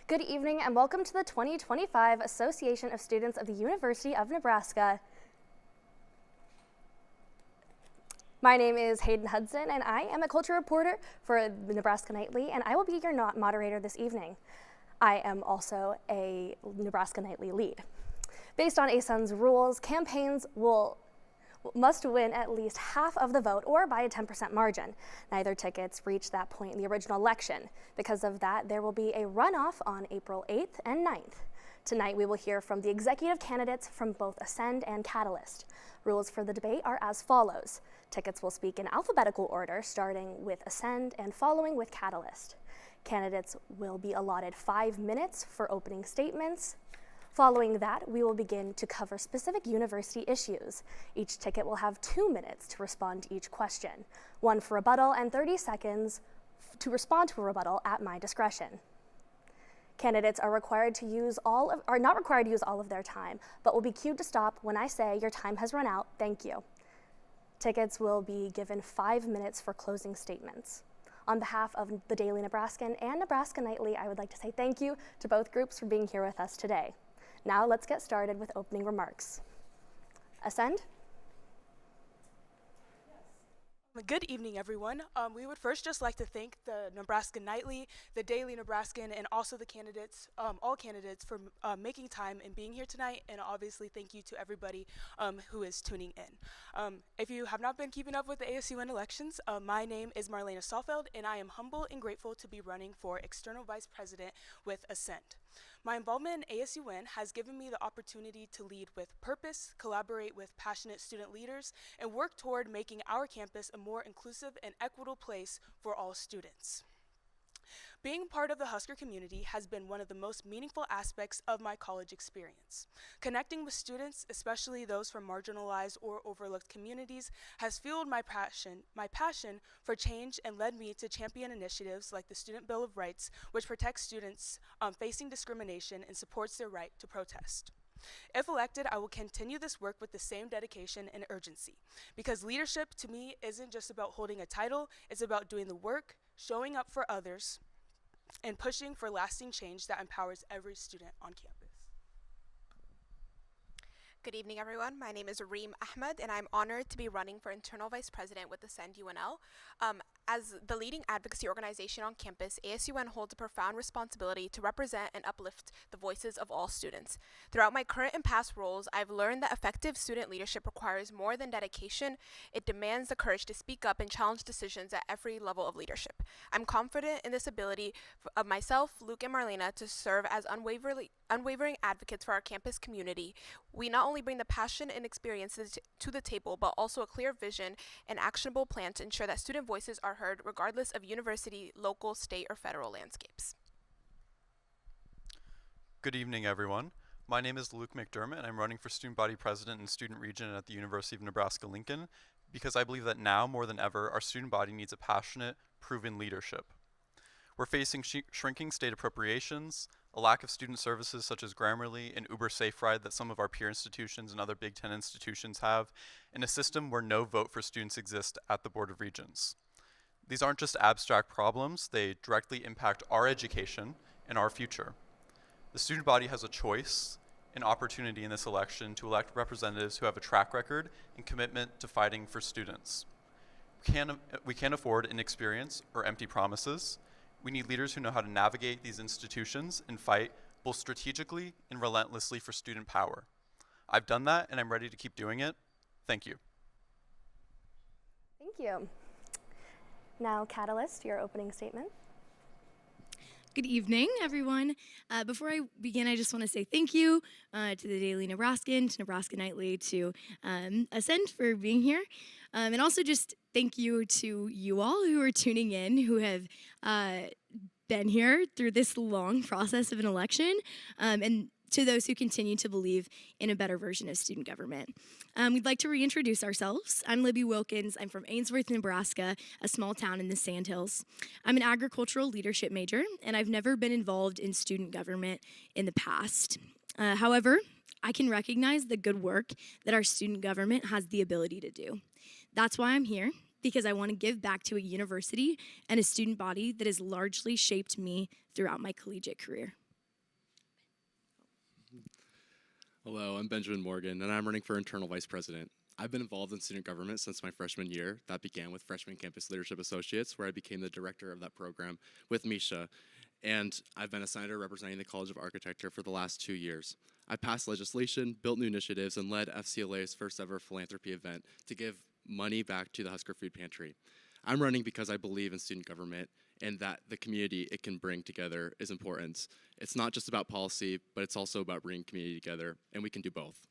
Good evening and welcome to the 2025 Association of Students of the University of Nebraska. My name is Hayden Hudson and I am a culture reporter for the Nebraska Nightly, and I will be your moderator this evening. I am also a Nebraska Nightly lead. Based on ASUN's rules, campaigns must win at least half of the vote or by a 10% margin. Neither tickets reached that point in the original election. Because of that, there will be a runoff on April 8th and 9th. Tonight, we will hear from the executive candidates from both Ascend and Catalyst. Rules for the debate are as follows. Tickets will speak in alphabetical order, starting with Ascend and following with Catalyst. Candidates will be allotted 5 minutes for opening statements. Following that, we will begin to cover specific university issues. Each ticket will have 2 minutes to respond to each question, 1 for rebuttal and 30 seconds to respond to a rebuttal at my discretion. Candidates are not required to use all of their time, but will be cued to stop when I say your time has run out, thank you. Tickets will be given 5 minutes for closing statements. On behalf of the Daily Nebraskan and Nebraska Nightly, I would like to say thank you to both groups for being here with us today. Now let's get started with opening remarks. Ascend? Good evening, everyone. We would first just like to thank the Nebraska Nightly, the Daily Nebraskan, and also the candidates, all candidates, for making time and being here tonight, and obviously thank you to everybody who is tuning in. If you have not been keeping up with the ASUN elections, my name is Marlena Stallfeld, and I am humble and grateful to be running for External Vice President with Ascend. My involvement in ASUN has given me the opportunity to lead with purpose, collaborate with passionate student leaders, and work toward making our campus a more inclusive and equitable place for all students. Being part of the Husker community has been one of the most meaningful aspects of my college experience. Connecting with students, especially those from marginalized or overlooked communities, has fueled my passion for change and led me to champion initiatives like the Student Bill of Rights, which protects students facing discrimination and supports their right to protest. If elected, I will continue this work with the same dedication and urgency, because leadership to me isn't just about holding a title, it's about doing the work, showing up for others, and pushing for lasting change that empowers every student on campus. Good evening, everyone. My name is Reem Ahmed, and I'm honored to be running for Internal Vice President with Ascend UNL. As the leading advocacy organization on campus, ASUN holds a profound responsibility to represent and uplift the voices of all students. Throughout my current and past roles, I've learned that effective student leadership requires more than dedication. It demands the courage to speak up and challenge decisions at every level of leadership. I'm confident in this ability of myself, Luke, and Marlena to serve as unwavering advocates for our campus community. We not only bring the passion and experiences to the table, but also a clear vision and actionable plan to ensure that student voices are heard regardless of university, local, state, or federal landscapes. Good evening, everyone. My name is Luke McDermott, and I'm running for Student Body President and Student Region at the University of Nebraska-Lincoln because I believe that now more than ever, our student body needs a passionate, proven leadership. We're facing shrinking state appropriations, a lack of student services such as Grammarly and Uber Safe Ride that some of our peer institutions and other Big Ten institutions have, and a system where no vote for students exists at the Board of Regents. These aren't just abstract problems, they directly impact our education and our future. The student body has a choice, an opportunity in this election to elect representatives who have a track record and commitment to fighting for students. We can't afford inexperience or empty promises. We need leaders who know how to navigate these institutions and fight both strategically and relentlessly for student power. I've done that and I'm ready to keep doing it. Thank you. Thank you. Now, Catalyst, your opening statement. Good evening, everyone. Before I begin, I just want to say thank you to the Daily Nebraskan, to Nebraska Nightly, to Ascend for being here. And also just thank you to you all who are tuning in, who have been here through this long process of an election, and to those who continue to believe in a better version of student government. We'd like to reintroduce ourselves. I'm Libby Wilkins. I'm from Ainsworth, Nebraska, a small town in the Sandhills. I'm an agricultural leadership major, and I've never been involved in student government in the past. However, I can recognize the good work that our student government has the ability to do. That's why I'm here, because I want to give back to a university and a student body that has largely shaped me throughout my collegiate career. Hello, I'm Benjamin Morgan, and I'm running for internal vice president. I've been involved in student government since my freshman year. That began with Freshman Campus Leadership Associates, where I became the director of that program with Misha. And I've been a senator representing the College of Architecture for the last 2 years. I passed legislation, built new initiatives, and led FCLA's first ever philanthropy event to give money back to the Husker Food Pantry. I'm running because I believe in student government and that the community it can bring together is important. It's not just about policy, but it's also about bringing community together, and we can do both.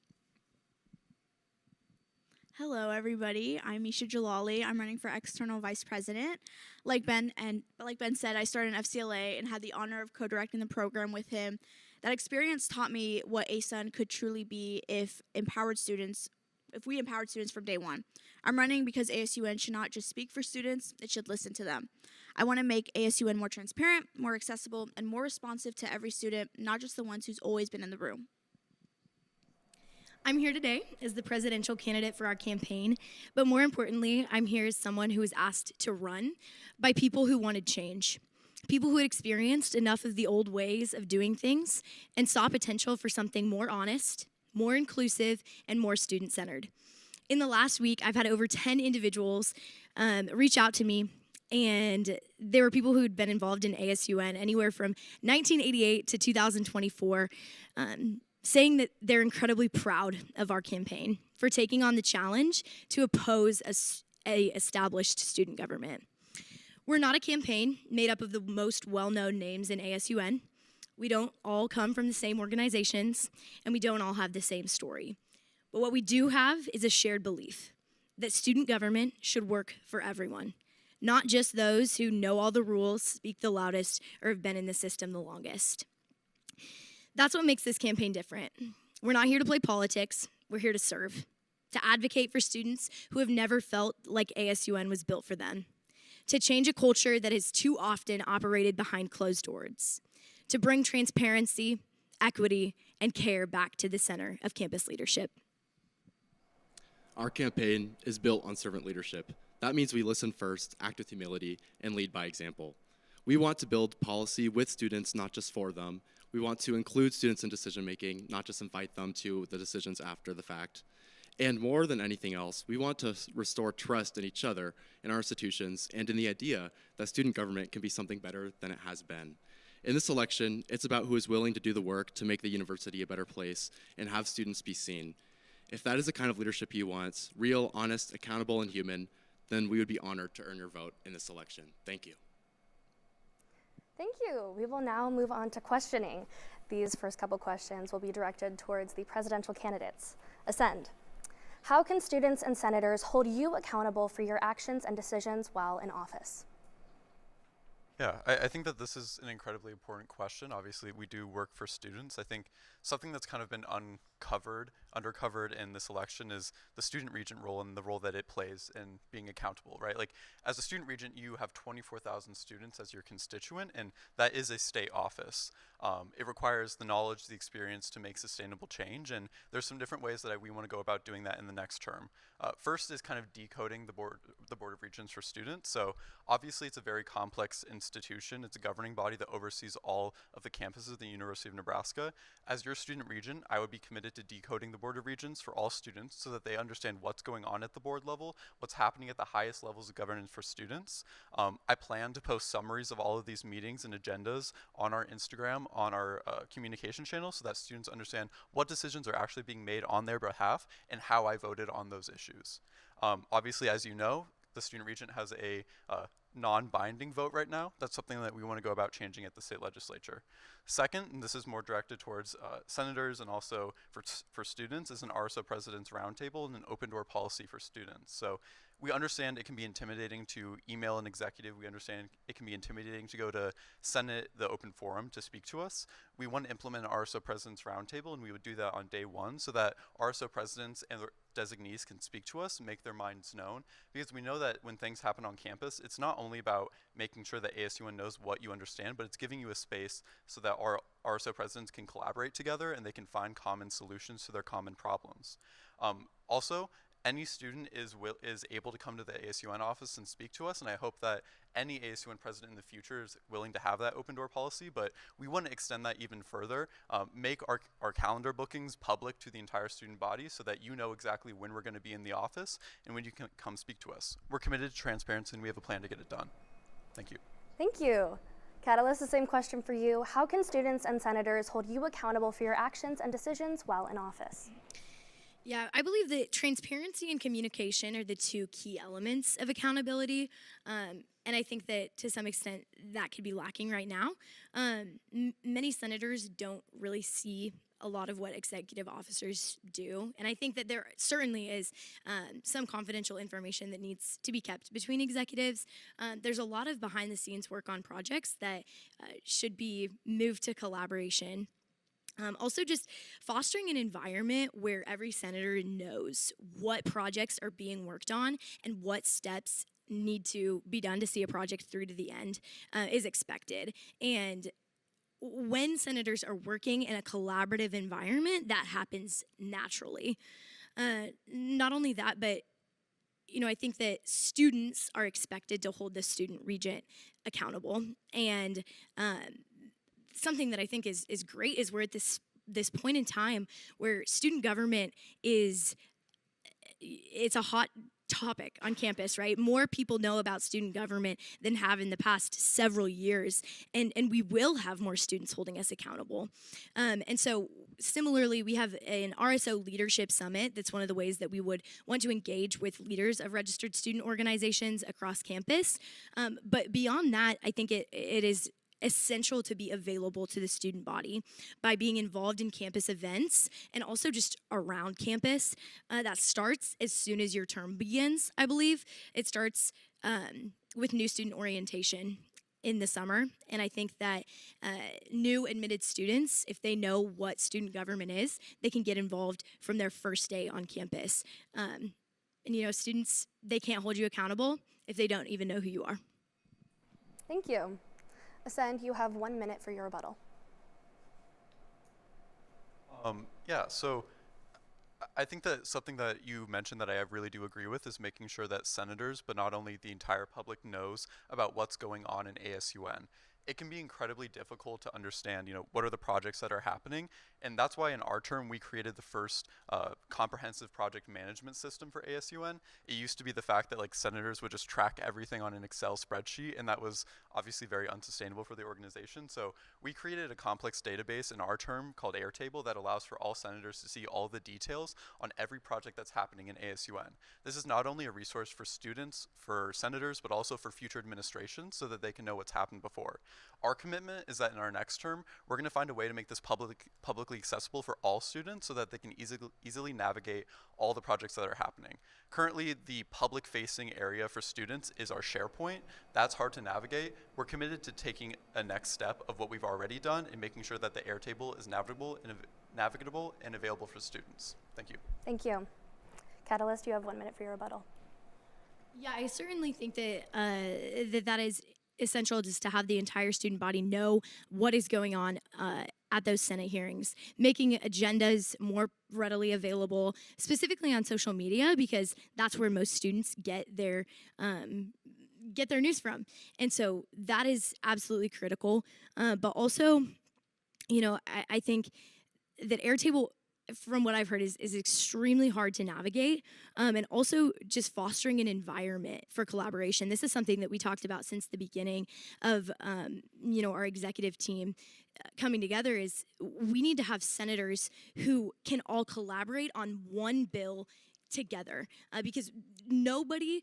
Hello, everybody. I'm Misha Jalali. I'm running for external vice president. Like Ben said, I started in FCLA and had the honor of co-directing the program with him. That experience taught me what ASUN could truly be if we empowered students from day one. I'm running because ASUN should not just speak for students, it should listen to them. I want to make ASUN more transparent, more accessible, and more responsive to every student, not just the ones who's always been in the room. I'm here today as the presidential candidate for our campaign, but more importantly, I'm here as someone who was asked to run by people who wanted change. People who had experienced enough of the old ways of doing things and saw potential for something more honest, more inclusive, and more student-centered. In the last week, I've had over 10 individuals reach out to me, and there were people who had been involved in ASUN anywhere from 1988 to 2024, saying that they're incredibly proud of our campaign for taking on the challenge to oppose a established student government. We're not a campaign made up of the most well-known names in ASUN. We don't all come from the same organizations, and we don't all have the same story. But what we do have is a shared belief that student government should work for everyone, not just those who know all the rules, speak the loudest, or have been in the system the longest. That's what makes this campaign different. We're not here to play politics, we're here to serve, to advocate for students who have never felt like ASUN was built for them, to change a culture that has too often operated behind closed doors, to bring transparency, equity, and care back to the center of campus leadership. Our campaign is built on servant leadership. That means we listen first, act with humility, and lead by example. We want to build policy with students, not just for them. We want to include students in decision-making, not just invite them to the decisions after the fact. And more than anything else, we want to restore trust in each other, in our institutions, and in the idea that student government can be something better than it has been. In this election, it's about who is willing to do the work to make the university a better place and have students be seen. If that is the kind of leadership you want, real, honest, accountable, and human, then we would be honored to earn your vote in this election. Thank you. Thank you. We will now move on to questioning. These first couple questions will be directed towards the presidential candidates. Ascend. How can students and senators hold you accountable for your actions and decisions while in office? Yeah, I think that this is an incredibly important question. Obviously, we do work for students. I think something that's kind of been undercovered in this election is the student regent role and the role that it plays in being accountable, right? Like, as a student regent, you have 24,000 students as your constituent, and that is a state office. It requires the knowledge, the experience to make sustainable change, and there's some different ways that we want to go about doing that in the next term. First is kind of decoding the board of regents for students. So obviously, it's a very complex institution. It's a governing body that oversees all of the campuses of the University of Nebraska. As your student regent, I would be committed to decoding the board of regents for all students so that they understand what's going on at the board level, what's happening at the highest levels of governance for students. I plan to post summaries of all of these meetings and agendas on our Instagram, on our communication channel, so that students understand what decisions are actually being made on their behalf and how I voted on those issues. Obviously, as you know, the student regent has a non-binding vote right now. That's something that we want to go about changing at the state legislature. Second, and this is more directed towards senators and also for students, is an RSO President's Roundtable and an open door policy for students. So we understand it can be intimidating to email an executive. We understand it can be intimidating to go to Senate, the open forum, to speak to us. We want to implement an RSO President's Roundtable, and we would do that on day one so that RSO presidents and designees can speak to us and make their minds known, because we know that when things happen on campus, it's not only about making sure that ASUN knows what you understand, but it's giving you a space so that our RSO presidents can collaborate together and they can find common solutions to their common problems. Also, any student is able to come to the ASUN office and speak to us, and I hope that any ASUN president in the future is willing to have that open door policy, but we want to extend that even further, make our calendar bookings public to the entire student body so that you know exactly when we're going to be in the office and when you can come speak to us. We're committed to transparency and we have a plan to get it done. Thank you. Thank you. Catalyst, the same question for you. How can students and senators hold you accountable for your actions and decisions while in office? Yeah, I believe that transparency and communication are the two key elements of accountability. And I think that to some extent that could be lacking right now. Many senators don't really see a lot of what executive officers do. And I think that there certainly is some confidential information that needs to be kept between executives. There's a lot of behind the scenes work on projects that should be moved to collaboration. Also, just fostering an environment where every senator knows what projects are being worked on and what steps need to be done to see a project through to the end is expected. And when senators are working in a collaborative environment, that happens naturally. Not only that, but I think that students are expected to hold the student regent accountable. And something that I think is great is we're at this point in time where student government it's a hot topic on campus, right? More people know about student government than have in the past several years, and we will have more students holding us accountable. And so similarly, we have an RSO Leadership Summit. That's one of the ways that we would want to engage with leaders of registered student organizations across campus. But beyond that, I think it is essential to be available to the student body by being involved in campus events and also just around campus. That starts as soon as your term begins, I believe. It starts with new student orientation in the summer, and I think that new admitted students, if they know what student government is, they can get involved from their first day on campus. And students, they can't hold you accountable if they don't even know who you are. Thank you. Ascend, you have 1 minute for your rebuttal. So I think that something that you mentioned that I really do agree with is making sure that senators, but not only the entire public, knows about what's going on in ASUN. It can be incredibly difficult to understand, what are the projects that are happening, and that's why in our term we created the first comprehensive project management system for ASUN. It used to be the fact that senators would just track everything on an Excel spreadsheet, and that was obviously very unsustainable for the organization. So we created a complex database in our term called Airtable that allows for all senators to see all the details on every project that's happening in ASUN. This is not only a resource for students, for senators, but also for future administrations so that they can know what's happened before. Our commitment is that in our next term, we're going to find a way to make this publicly accessible for all students so that they can easily navigate all the projects that are happening. Currently, the public-facing area for students is our SharePoint. That's hard to navigate. We're committed to taking a next step of what we've already done and making sure that the Airtable is navigable and available for students. Thank you. Thank you. Catalyst, you have 1 minute for your rebuttal. Yeah, I certainly think that that is essential, just to have the entire student body know what is going on at those Senate hearings, making agendas more readily available, specifically on social media, because that's where most students get their news from. And so that is absolutely critical. But also, I think that Airtable, from what I've heard, is extremely hard to navigate, and also just fostering an environment for collaboration. This is something that we talked about since the beginning of our executive team coming together. Is we need to have senators who can all collaborate on one bill together, because nobody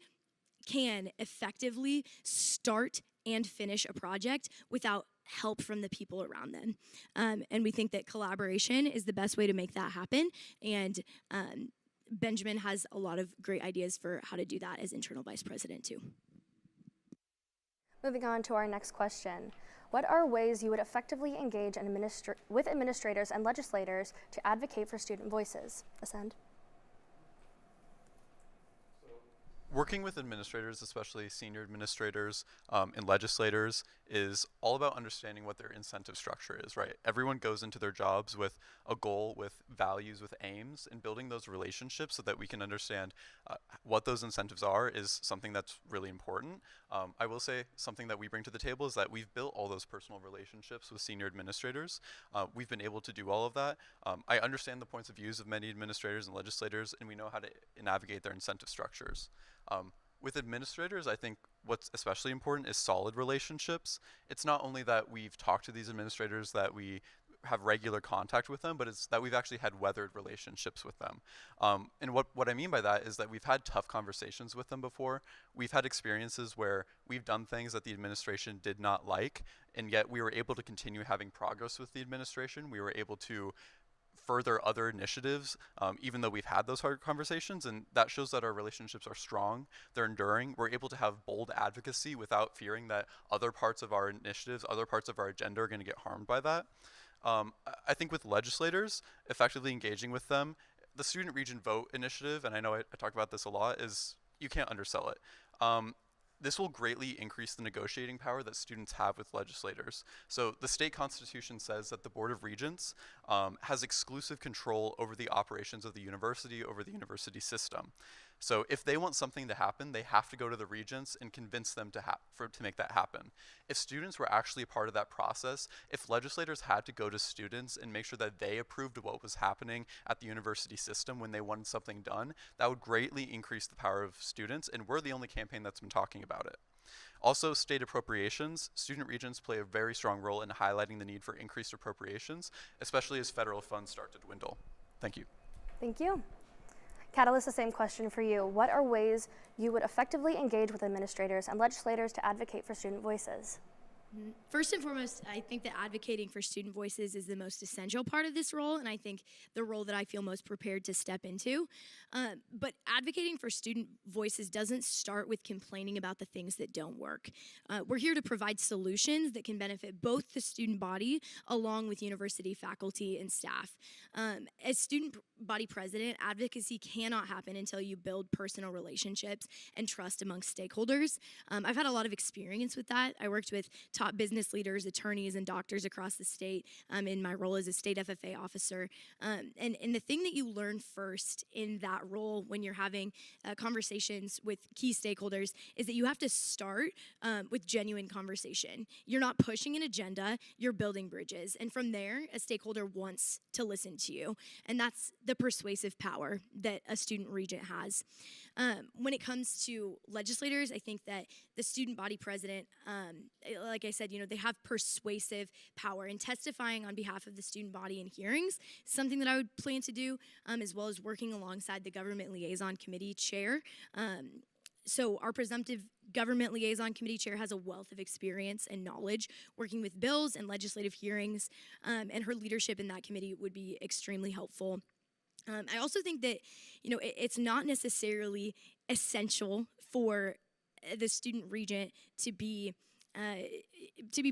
can effectively start and finish a project without help from the people around them. And we think that collaboration is the best way to make that happen. And Benjamin has a lot of great ideas for how to do that as internal vice president too. Moving on to our next question. What are ways you would effectively engage with administrators and legislators to advocate for student voices? Ascend. Working with administrators, especially senior administrators and legislators, is all about understanding what their incentive structure is, right? Everyone goes into their jobs with a goal, with values, with aims, and building those relationships so that we can understand what those incentives are is something that's really important. I will say something that we bring to the table is that we've built all those personal relationships with senior administrators. We've been able to do all of that. I understand the points of views of many administrators and legislators, and we know how to navigate their incentive structures. With administrators, I think what's especially important is solid relationships. It's not only that we've talked to these administrators, that we have regular contact with them, but it's that we've actually had weathered relationships with them. And what I mean by that is that we've had tough conversations with them before. We've had experiences where we've done things that the administration did not like, and yet we were able to continue having progress with the administration. We were able to further other initiatives, even though we've had those hard conversations, and that shows that our relationships are strong, they're enduring. We're able to have bold advocacy without fearing that other parts of our initiatives, other parts of our agenda are going to get harmed by that. I think with legislators, effectively engaging with them, the Student Region Vote initiative, and I know I talk about this a lot, is you can't undersell it. This will greatly increase the negotiating power that students have with legislators. So the state constitution says that the Board of Regents has exclusive control over the operations of the university, over the university system. So if they want something to happen, they have to go to the regents and convince them to make that happen. If students were actually a part of that process, if legislators had to go to students and make sure that they approved of what was happening at the university system when they wanted something done, that would greatly increase the power of students, and we're the only campaign that's been talking about it. Also, state appropriations. Student regents play a very strong role in highlighting the need for increased appropriations, especially as federal funds start to dwindle. Thank you. Thank you. Catalyst, the same question for you. What are ways you would effectively engage with administrators and legislators to advocate for student voices? First and foremost, I think that advocating for student voices is the most essential part of this role, and I think the role that I feel most prepared to step into. But advocating for student voices doesn't start with complaining about the things that don't work. We're here to provide solutions that can benefit both the student body along with university faculty and staff. As student body president, advocacy cannot happen until you build personal relationships and trust amongst stakeholders. I've had a lot of experience with that. I worked with top business leaders, attorneys, and doctors across the state in my role as a state FFA officer. And the thing that you learn first in that role when you're having conversations with key stakeholders is that you have to start with genuine conversation. You're not pushing an agenda, you're building bridges. And from there, a stakeholder wants to listen to you. And that's the persuasive power that a student regent has. When it comes to legislators, I think that the student body president, like I said, they have persuasive power, and testifying on behalf of the student body in hearings is something that I would plan to do, as well as working alongside the government liaison committee chair. So our presumptive government liaison committee chair has a wealth of experience and knowledge working with bills and legislative hearings, and her leadership in that committee would be extremely helpful. I also think that, it's not necessarily essential for the student regent to be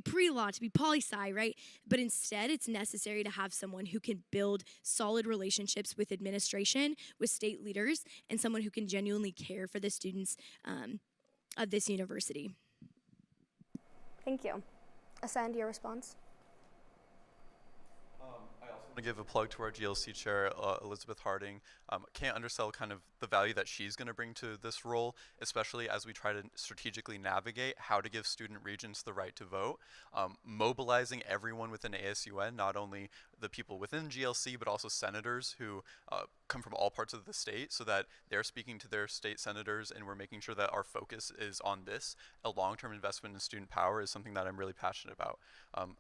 pre-law, to be poli-sci, right? But instead, it's necessary to have someone who can build solid relationships with administration, with state leaders, and someone who can genuinely care for the students of this university. Thank you. ASUN, your response? I also want to give a plug to our GLC chair, Elizabeth Harding. Can't undersell kind of the value that she's going to bring to this role, especially as we try to strategically navigate how to give student regents the right to vote. Mobilizing everyone within ASUN, not only the people within GLC, but also senators who come from all parts of the state, so that they're speaking to their state senators, and we're making sure that our focus is on this. A long-term investment in student power is something that I'm really passionate about.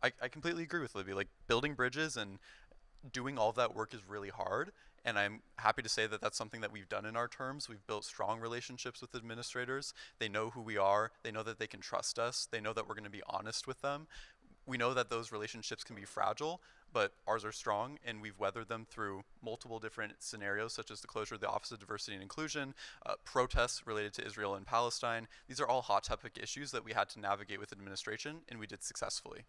I completely agree with Libby. Like, building bridges and doing all of that work is really hard, and I'm happy to say that that's something that we've done in our terms. We've built strong relationships with administrators. They know who we are. They know that they can trust us. They know that we're going to be honest with them. We know that those relationships can be fragile, but ours are strong, and we've weathered them through multiple different scenarios, such as the closure of the Office of Diversity and Inclusion, protests related to Israel and Palestine. These are all hot topic issues that we had to navigate with administration, and we did successfully.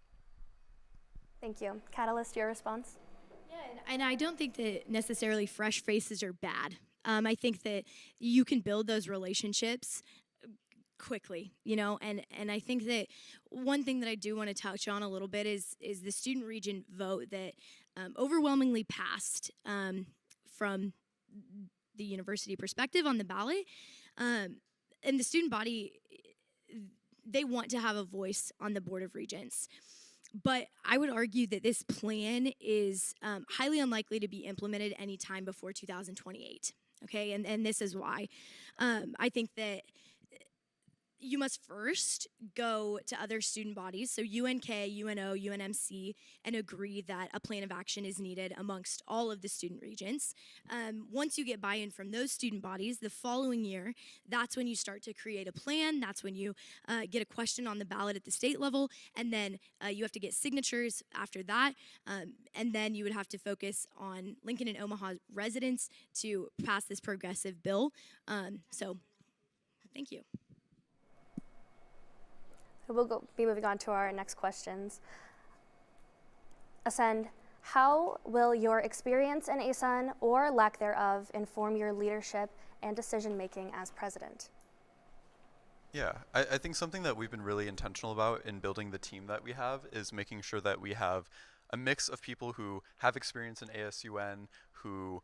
Thank you. Catalyst, your response? Yeah, and I don't think that necessarily fresh faces are bad. I think that you can build those relationships quickly, and I think that one thing that I do want to touch on a little bit is the student region vote that overwhelmingly passed from the university perspective on the ballot, and the student body, they want to have a voice on the Board of Regents. But I would argue that this plan is highly unlikely to be implemented anytime before 2028. Okay, and this is why. I think that you must first go to other student bodies, so UNK, UNO, UNMC, and agree that a plan of action is needed amongst all of the student regents. Once you get buy-in from those student bodies, the following year, that's when you start to create a plan. That's when you get a question on the ballot at the state level, and then you have to get signatures after that, and then you would have to focus on Lincoln and Omaha residents to pass this progressive bill. So, thank you. We'll be moving on to our next questions. ASUN, how will your experience in ASUN or lack thereof inform your leadership and decision making as president? Yeah, I think something that we've been really intentional about in building the team that we have is making sure that we have a mix of people who have experience in ASUN, who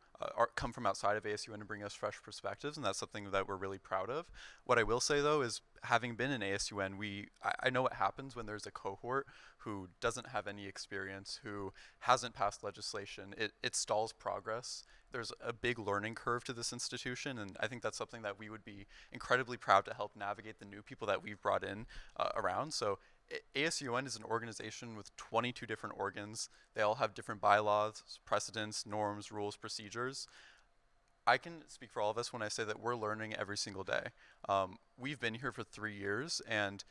come from outside of ASUN and bring us fresh perspectives, and that's something that we're really proud of. What I will say though is, having been in ASUN, I know what happens when there's a cohort who doesn't have any experience, who hasn't passed legislation. It stalls progress. There's a big learning curve to this institution, and I think that's something that we would be incredibly proud to help navigate the new people that we've brought in around. So ASUN is an organization with 22 different organs. They all have different bylaws, precedents, norms, rules, procedures. I can speak for all of us when I say that we're learning every single day. We've been here for 3 years, and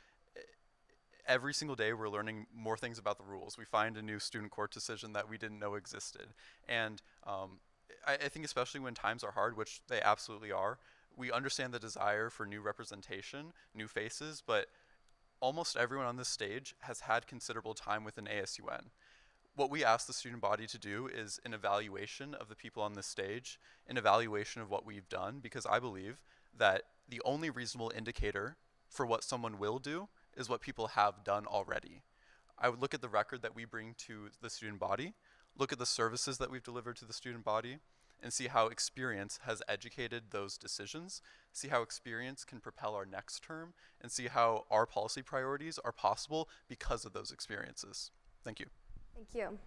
every single day we're learning more things about the rules. We find a new student court decision that we didn't know existed. And I think especially when times are hard, which they absolutely are, we understand the desire for new representation, new faces, but almost everyone on this stage has had considerable time within ASUN. What we ask the student body to do is an evaluation of the people on this stage, an evaluation of what we've done, because I believe that the only reasonable indicator for what someone will do is what people have done already. I would look at the record that we bring to the student body, look at the services that we've delivered to the student body, and see how experience has educated those decisions, see how experience can propel our next term, and see how our policy priorities are possible because of those experiences. Thank you. Thank you.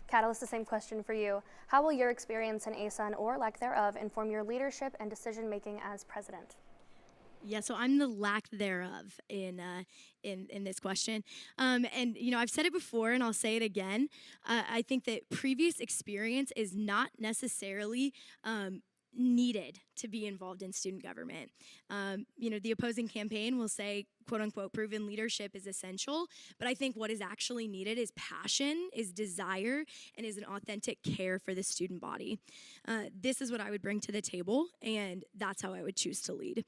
Catalyst, the same question for you. How will your experience in ASUN or lack thereof inform your leadership and decision making as president? Yeah, so I'm the lack thereof in this question, and I've said it before, and I'll say it again. I think that previous experience is not necessarily needed to be involved in student government. The opposing campaign will say, "quote unquote," proven leadership is essential, but I think what is actually needed is passion, is desire, and is an authentic care for the student body. This is what I would bring to the table, and that's how I would choose to lead.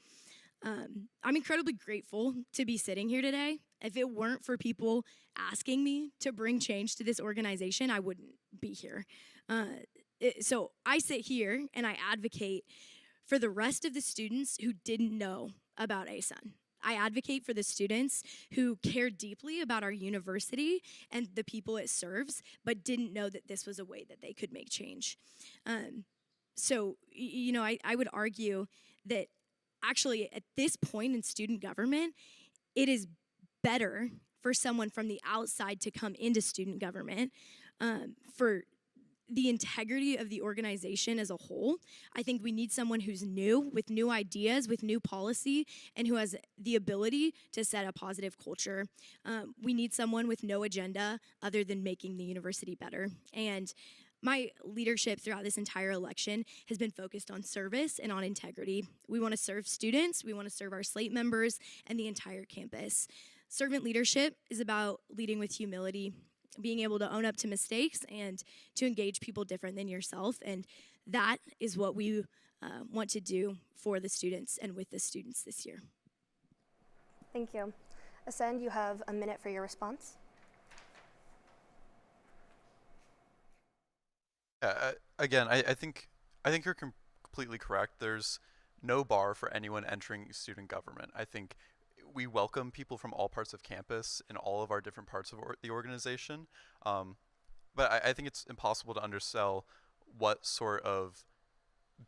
I'm incredibly grateful to be sitting here today. If it weren't for people asking me to bring change to this organization, I wouldn't be here. So I sit here and I advocate for the rest of the students who didn't know about ASUN. I advocate for the students who care deeply about our university and the people it serves, but didn't know that this was a way that they could make change. I would argue that actually, at this point in student government, it is better for someone from the outside to come into student government for the integrity of the organization as a whole. I think we need someone who's new, with new ideas, with new policy, and who has the ability to set a positive culture. We need someone with no agenda other than making the university better. And my leadership throughout this entire election has been focused on service and on integrity. We want to serve students, we want to serve our slate members, and the entire campus. Servant leadership is about leading with humility, being able to own up to mistakes and to engage people different than yourself. And that is what we want to do for the students and with the students this year. Thank you. ASUN, you have a minute for your response. Again, I think your completely correct. There's no bar for anyone entering student government. I think we welcome people from all parts of campus in all of our different parts of the organization. But I think it's impossible to undersell what sort of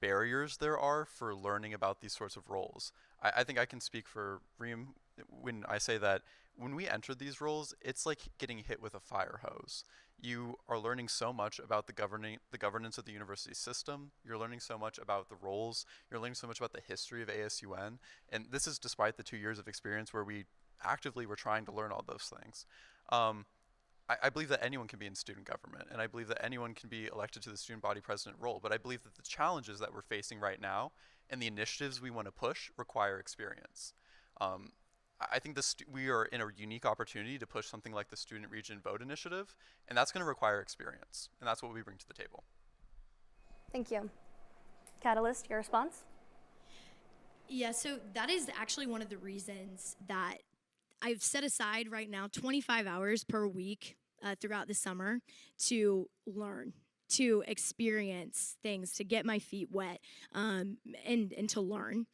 barriers there are for learning about these sorts of roles. I think I can speak for Reem when I say that when we enter these roles, it's like getting hit with a fire hose. You are learning so much about the governance of the university system. You're learning so much about the roles. You're learning so much about the history of ASUN. And this is despite the 2 years of experience where we actively were trying to learn all those things. I believe that anyone can be in student government, and I believe that anyone can be elected to the student body president role, but I believe that the challenges that we're facing right now and the initiatives we want to push require experience. I think we are in a unique opportunity to push something like the Student Region Vote Initiative, and that's going to require experience, and that's what we bring to the table. Thank you. Catalyst, your response? Yeah, so that is actually one of the reasons that I've set aside right now 25 hours per week throughout the summer to learn, to experience things, to get my feet wet, and to learn.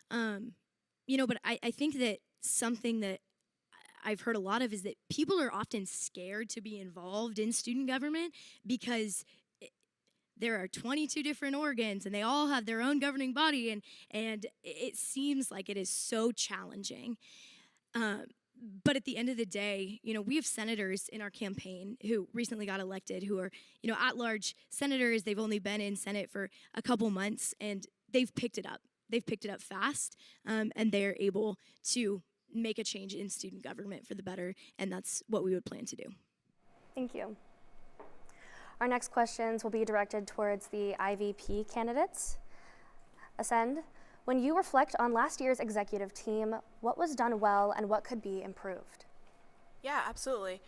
But I think that something that I've heard a lot of is that people are often scared to be involved in student government because there are 22 different organs and they all have their own governing body, and it seems like it is so challenging. But at the end of the day, we have senators in our campaign who recently got elected who are, at-large senators. They've only been in Senate for a couple months, and they've picked it up. They've picked it up fast, and they're able to make a change in student government for the better, and that's what we would plan to do. Thank you. Our next questions will be directed towards the IVP candidates. Ascend. When you reflect on last year's executive team, what was done well and what could be improved? Yeah, absolutely.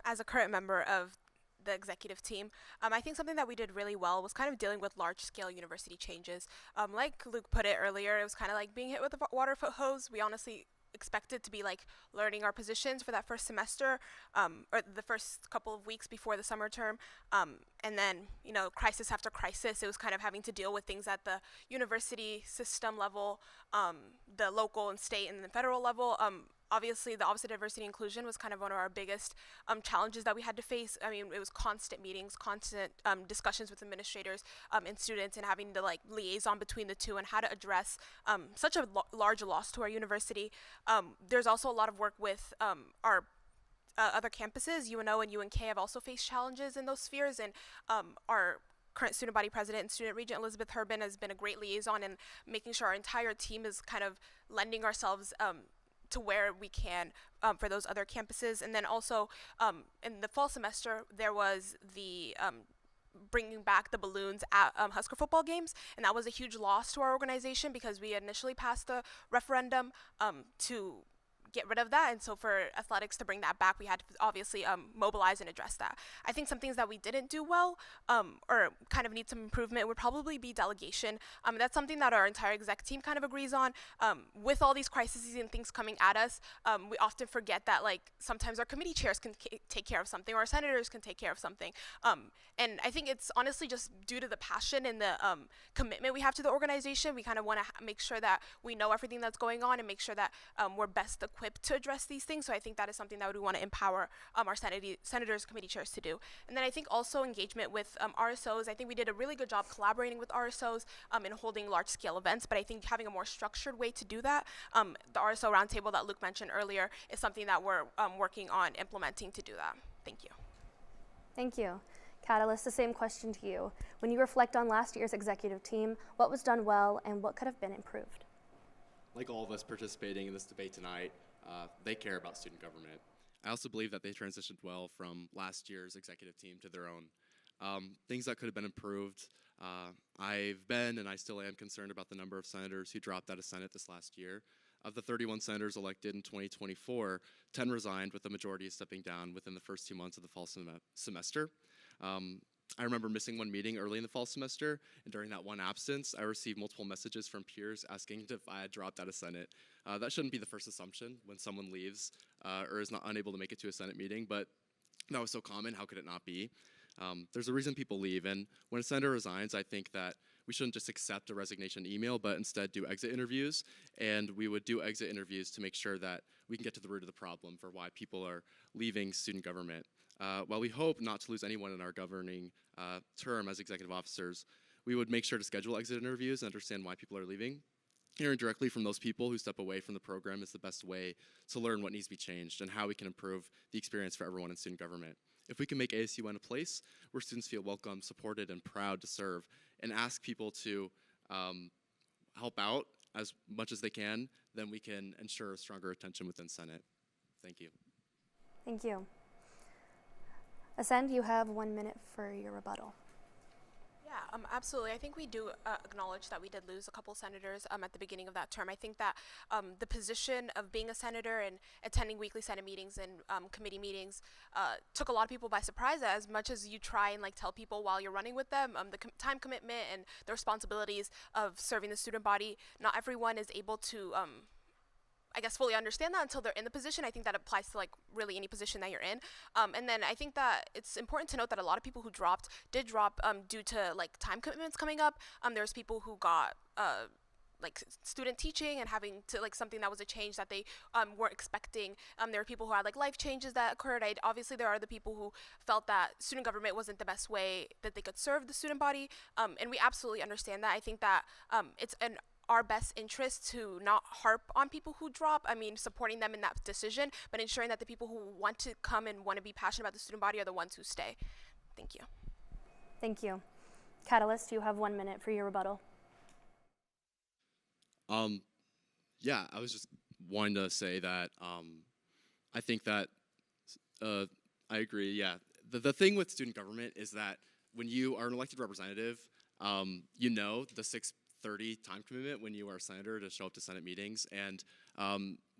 As a current member of the executive team, I think something that we did really well was kind of dealing with large-scale university changes. Like Luke put it earlier, it was kind of like being hit with a water hose. We honestly expected to be like learning our positions for that first semester, or the first couple of weeks before the summer term, and then crisis after crisis, it was kind of having to deal with things at the university system level, the local and state and the federal level. Obviously, the Office of Diversity and Inclusion was kind of one of our biggest challenges that we had to face. I mean, it was constant meetings, constant discussions with administrators and students, and having to liaison between the two and how to address such a large loss to our university. There's also a lot of work with our other campuses. UNO and UNK have also faced challenges in those spheres, and our current student body president and student regent Elizabeth Herbin has been a great liaison in making sure our entire team is kind of lending ourselves to where we can for those other campuses. And then also in the fall semester, there was the bringing back the balloons at Husker football games, and that was a huge loss to our organization because we initially passed the referendum to get rid of that, and so for athletics to bring that back, we had to obviously mobilize and address that. I think some things that we didn't do well or kind of need some improvement would probably be delegation. That's something that our entire exec team kind of agrees on. With all these crises and things coming at us, we often forget that sometimes our committee chairs can take care of something, or our senators can take care of something. And I think it's honestly just due to the passion and the commitment we have to the organization. We kind of want to make sure that we know everything that's going on and make sure that we're best equipped to address these things. So I think that is something that we want to empower our senators, committee chairs to do. And then I think also engagement with RSOs. I think we did a really good job collaborating with RSOs and holding large-scale events, but I think having a more structured way to do that, the RSO roundtable that Luke mentioned earlier, is something that we're working on implementing to do that. Thank you. Thank you. Catalyst, the same question to you. When you reflect on last year's executive team, what was done well and what could have been improved? Like all of us participating in this debate tonight, they care about student government. I also believe that they transitioned well from last year's executive team to their own. Things that could have been improved. I've been and I still am concerned about the number of senators who dropped out of Senate this last year. Of the 31 senators elected in 2024, 10 resigned, with the majority stepping down within the first 2 months of the fall semester. I remember missing one meeting early in the fall semester, and during that one absence, I received multiple messages from peers asking if I had dropped out of Senate. That shouldn't be the first assumption when someone leaves or is not unable to make it to a Senate meeting, but that was so common, how could it not be? There's a reason people leave, and when a senator resigns, I think that we shouldn't just accept a resignation email, but instead do exit interviews. And we would do exit interviews to make sure that we can get to the root of the problem for why people are leaving student government. While we hope not to lose anyone in our governing term as executive officers, we would make sure to schedule exit interviews and understand why people are leaving. Hearing directly from those people who step away from the program is the best way to learn what needs to be changed and how we can improve the experience for everyone in student government. If we can make ASUN a place where students feel welcome, supported, and proud to serve, and ask people to help out as much as they can, then we can ensure stronger attention within Senate. Thank you. Thank you. Ascend, you have 1 minute for your rebuttal. Yeah, absolutely. I think we do acknowledge that we did lose a couple senators at the beginning of that term. I think that the position of being a senator and attending weekly Senate meetings and committee meetings took a lot of people by surprise. As much as you try and tell people while you're running with them, the time commitment and the responsibilities of serving the student body, not everyone is able to I guess fully understand that until they're in the position. I think that applies to really any position that you're in. And then I think that it's important to note that a lot of people who did drop due to time commitments coming up. There's people who got student teaching and having to something that was a change that they weren't expecting. There were people who had life changes that occurred. Obviously there are the people who felt that student government wasn't the best way that they could serve the student body. And we absolutely understand that. I think that it's our best interest to not harp on people who drop. I mean, supporting them in that decision, but ensuring that the people who want to come and want to be passionate about the student body are the ones who stay. Thank you. Thank you. Catalyst, you have 1 minute for your rebuttal. Yeah, I was just wanting to say that I think that I agree. Yeah, the thing with student government is that when you are an elected representative, you know the 6:30 time commitment when you are a senator to show up to Senate meetings, and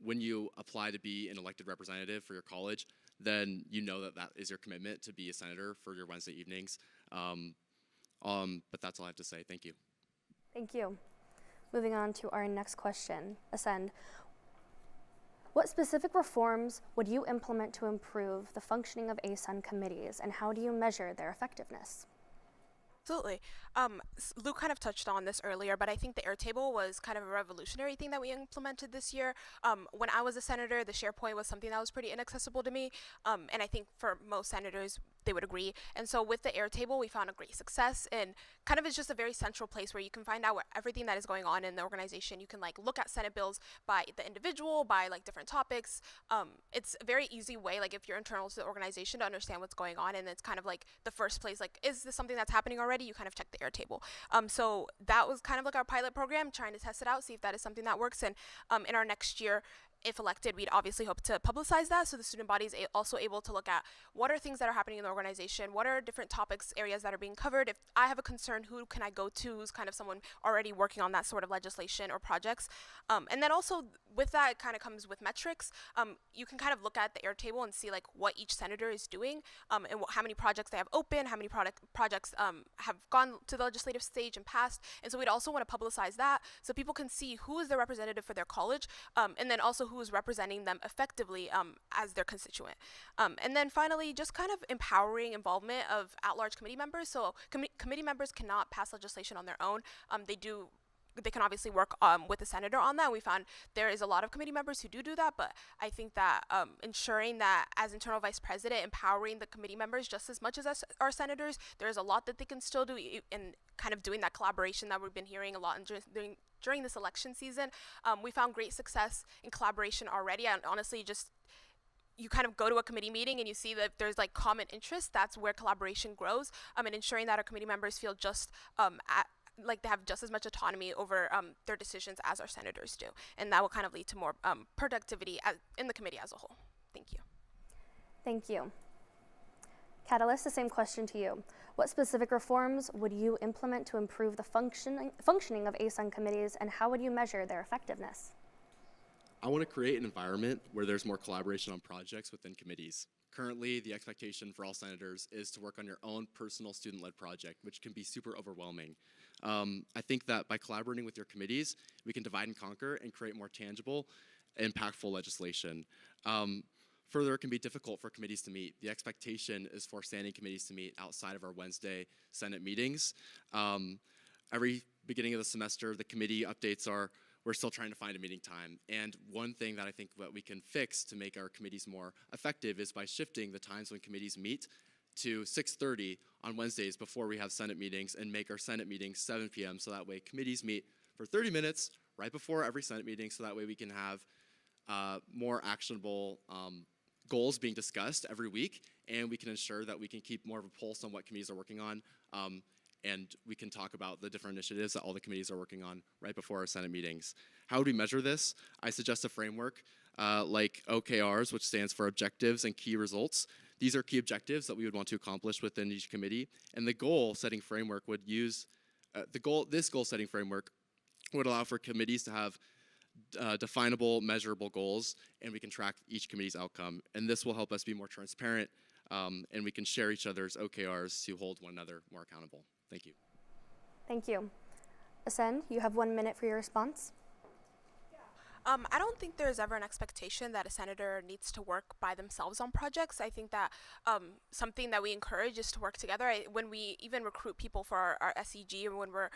when you apply to be an elected representative for your college, then you know that is your commitment to be a senator for your Wednesday evenings. But that's all I have to say. Thank you. Thank you. Moving on to our next question. Ascend, what specific reforms would you implement to improve the functioning of ASUN committees, and how do you measure their effectiveness? Absolutely. Luke kind of touched on this earlier, but I think the Airtable was kind of a revolutionary thing that we implemented this year. When I was a senator, the SharePoint was something that was pretty inaccessible to me, and I think for most senators, they would agree. And so with the Airtable, we found a great success, and kind of is just a very central place where you can find out everything that is going on in the organization. You can look at Senate bills by the individual, by different topics. It's a very easy way, if you're internal to the organization, to understand what's going on, and it's kind of the first place, is this something that's happening already? You kind of check the Airtable. So that was kind of our pilot program, trying to test it out, see if that is something that works. And in our next year, if elected, we'd obviously hope to publicize that so the student body is also able to look at what are things that are happening in the organization, what are different topics, areas that are being covered. If I have a concern, who can I go to who's kind of someone already working on that sort of legislation or projects. And then also with that, it kind of comes with metrics. You can kind of look at the Airtable and see what each senator is doing, and how many projects they have open, how many projects have gone to the legislative stage and passed. And so we'd also want to publicize that so people can see who is their representative for their college, and then also who is representing them effectively as their constituent. And then finally, just kind of empowering involvement of at-large committee members. So committee members cannot pass legislation on their own. They can obviously work with the senator on that. We found there is a lot of committee members who do that, but I think that ensuring that as internal vice president, empowering the committee members just as much as us, our senators, there's a lot that they can still do, and kind of doing that collaboration that we've been hearing a lot during this election season. We found great success in collaboration already, and honestly, just you kind of go to a committee meeting and you see that there's common interests. That's where collaboration grows, and ensuring that our committee members feel just they have just as much autonomy over their decisions as our senators do, and that will kind of lead to more productivity in the committee as a whole. Thank you. Thank you. Catalyst, the same question to you. What specific reforms would you implement to improve the functioning of ASUN committees, and how would you measure their effectiveness? I want to create an environment where there's more collaboration on projects within committees. Currently, the expectation for all senators is to work on your own personal student-led project, which can be super overwhelming. I think that by collaborating with your committees, we can divide and conquer and create more tangible, impactful legislation. Further, it can be difficult for committees to meet. The expectation is for standing committees to meet outside of our Wednesday Senate meetings. every beginning of the semester, the committee updates are, we're still trying to find a meeting time. And one thing that I think that we can fix to make our committees more effective is by shifting the times when committees meet to 6:30 on Wednesdays before we have Senate meetings, and make our Senate meetings 7 p.m. so that way committees meet for 30 minutes right before every Senate meeting, so that way we can have more actionable goals being discussed every week, and we can ensure that we can keep more of a pulse on what committees are working on, and we can talk about the different initiatives that all the committees are working on right before our Senate meetings. How would we measure this? I suggest a framework like OKRs, which stands for Objectives and Key Results. These are key objectives that we would want to accomplish within each committee, and the goal-setting framework would use, this goal-setting framework would allow for committees to have definable, measurable goals, and we can track each committee's outcome. And this will help us be more transparent, and we can share each other's OKRs to hold one another more accountable. Thank you. Thank you. Ascend, you have 1 minute for your response. I don't think there's ever an expectation that a senator needs to work by themselves on projects. I think that something that we encourage is to work together. When we even recruit people for our SEG, or when we're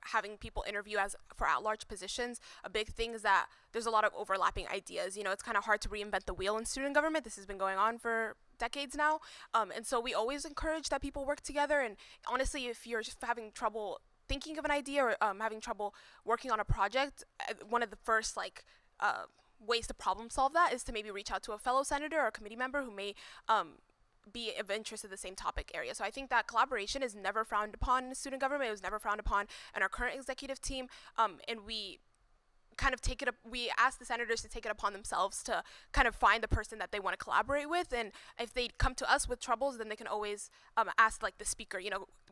having people interview for at-large positions, a big thing is that there's a lot of overlapping ideas. You know, it's kind of hard to reinvent the wheel in student government. This has been going on for decades now. And so we always encourage that people work together. And honestly, if you're just having trouble thinking of an idea, or having trouble working on a project, one of the first ways to problem solve that is to maybe reach out to a fellow senator or a committee member who may be of interest in the same topic area. So I think that collaboration is never frowned upon in student government. It was never frowned upon in our current executive team, and we kind of we ask the senators to take it upon themselves to kind of find the person that they want to collaborate with, and if they come to us with troubles, then they can always ask the speaker,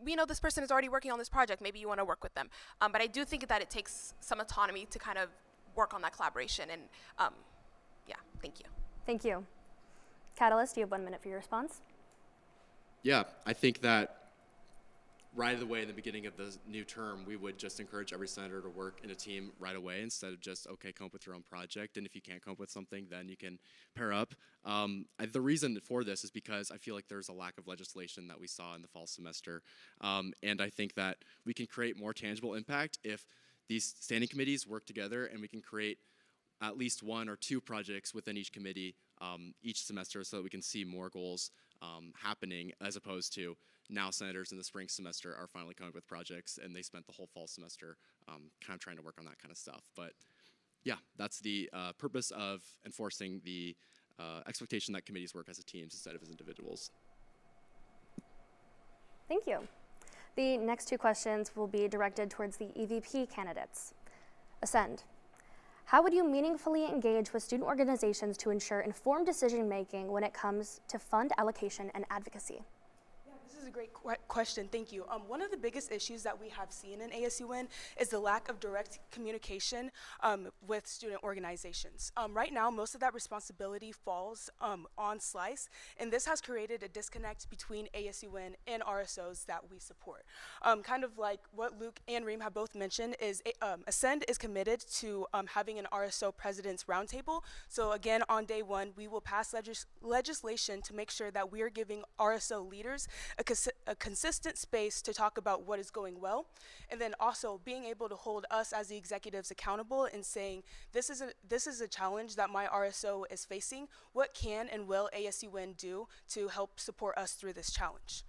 we know this person is already working on this project, maybe you want to work with them. But I do think that it takes some autonomy to kind of work on that collaboration, and yeah, thank you. Thank you. Catalyst, you have 1 minute for your response. Yeah, I think that right away in the beginning of the new term, we would just encourage every senator to work in a team right away instead of just, okay, come up with your own project. And if you can't come up with something, then you can pair up. The reason for this is because I feel like there's a lack of legislation that we saw in the fall semester. And I think that we can create more tangible impact if these standing committees work together, and we can create at least 1 or 2 projects within each committee each semester, so that we can see more goals happening, as opposed to now senators in the spring semester are finally coming up with projects, and they spent the whole fall semester kind of trying to work on that kind of stuff. But yeah, that's the purpose of enforcing the expectation that committees work as a teams instead of as individuals. Thank you. The next 2 questions will be directed towards the EVP candidates. Ascend. How would you meaningfully engage with student organizations to ensure informed decision-making when it comes to fund allocation and advocacy? This is a great question, thank you. One of the biggest issues that we have seen in ASUN is the lack of direct communication with student organizations. Right now, most of that responsibility falls on SLICE, and this has created a disconnect between ASUN and RSOs that we support. Kind of like what Luke and Reem have both mentioned, is Ascend is committed to having an RSO President's Roundtable. So again, on day 1, we will pass legislation to make sure that we are giving RSO leaders a consistent space to talk about what is going well, and then also being able to hold us as the executives accountable and saying, this is a challenge that my RSO is facing. What can and will ASUN do to help support us through this challenge?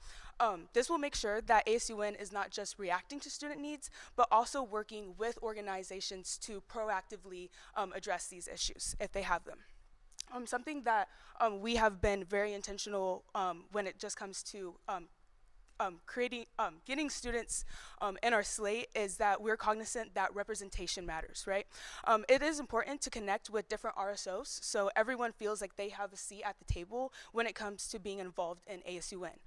This will make sure that ASUN is not just reacting to student needs, but also working with organizations to proactively address these issues if they have them. Something that we have been very intentional when it just comes to getting students in our slate is that we're cognizant that representation matters, right? It is important to connect with different RSOs so everyone feels like they have a seat at the table when it comes to being involved in ASUN.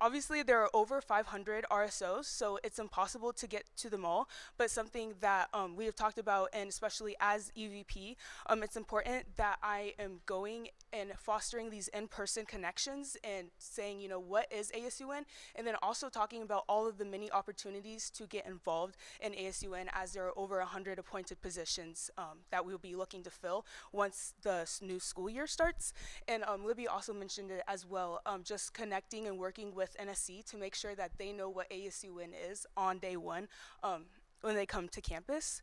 Obviously, there are over 500 RSOs, so it's impossible to get to them all, but something that we have talked about, and especially as EVP, it's important that I am going and fostering these in-person connections and saying, what is ASUN? and then also talking about all of the many opportunities to get involved in ASUN, as there are over 100 appointed positions that we'll be looking to fill once the new school year starts. And Libby also mentioned it as well, just connecting and working with NSC to make sure that they know what ASUN is on day one when they come to campus.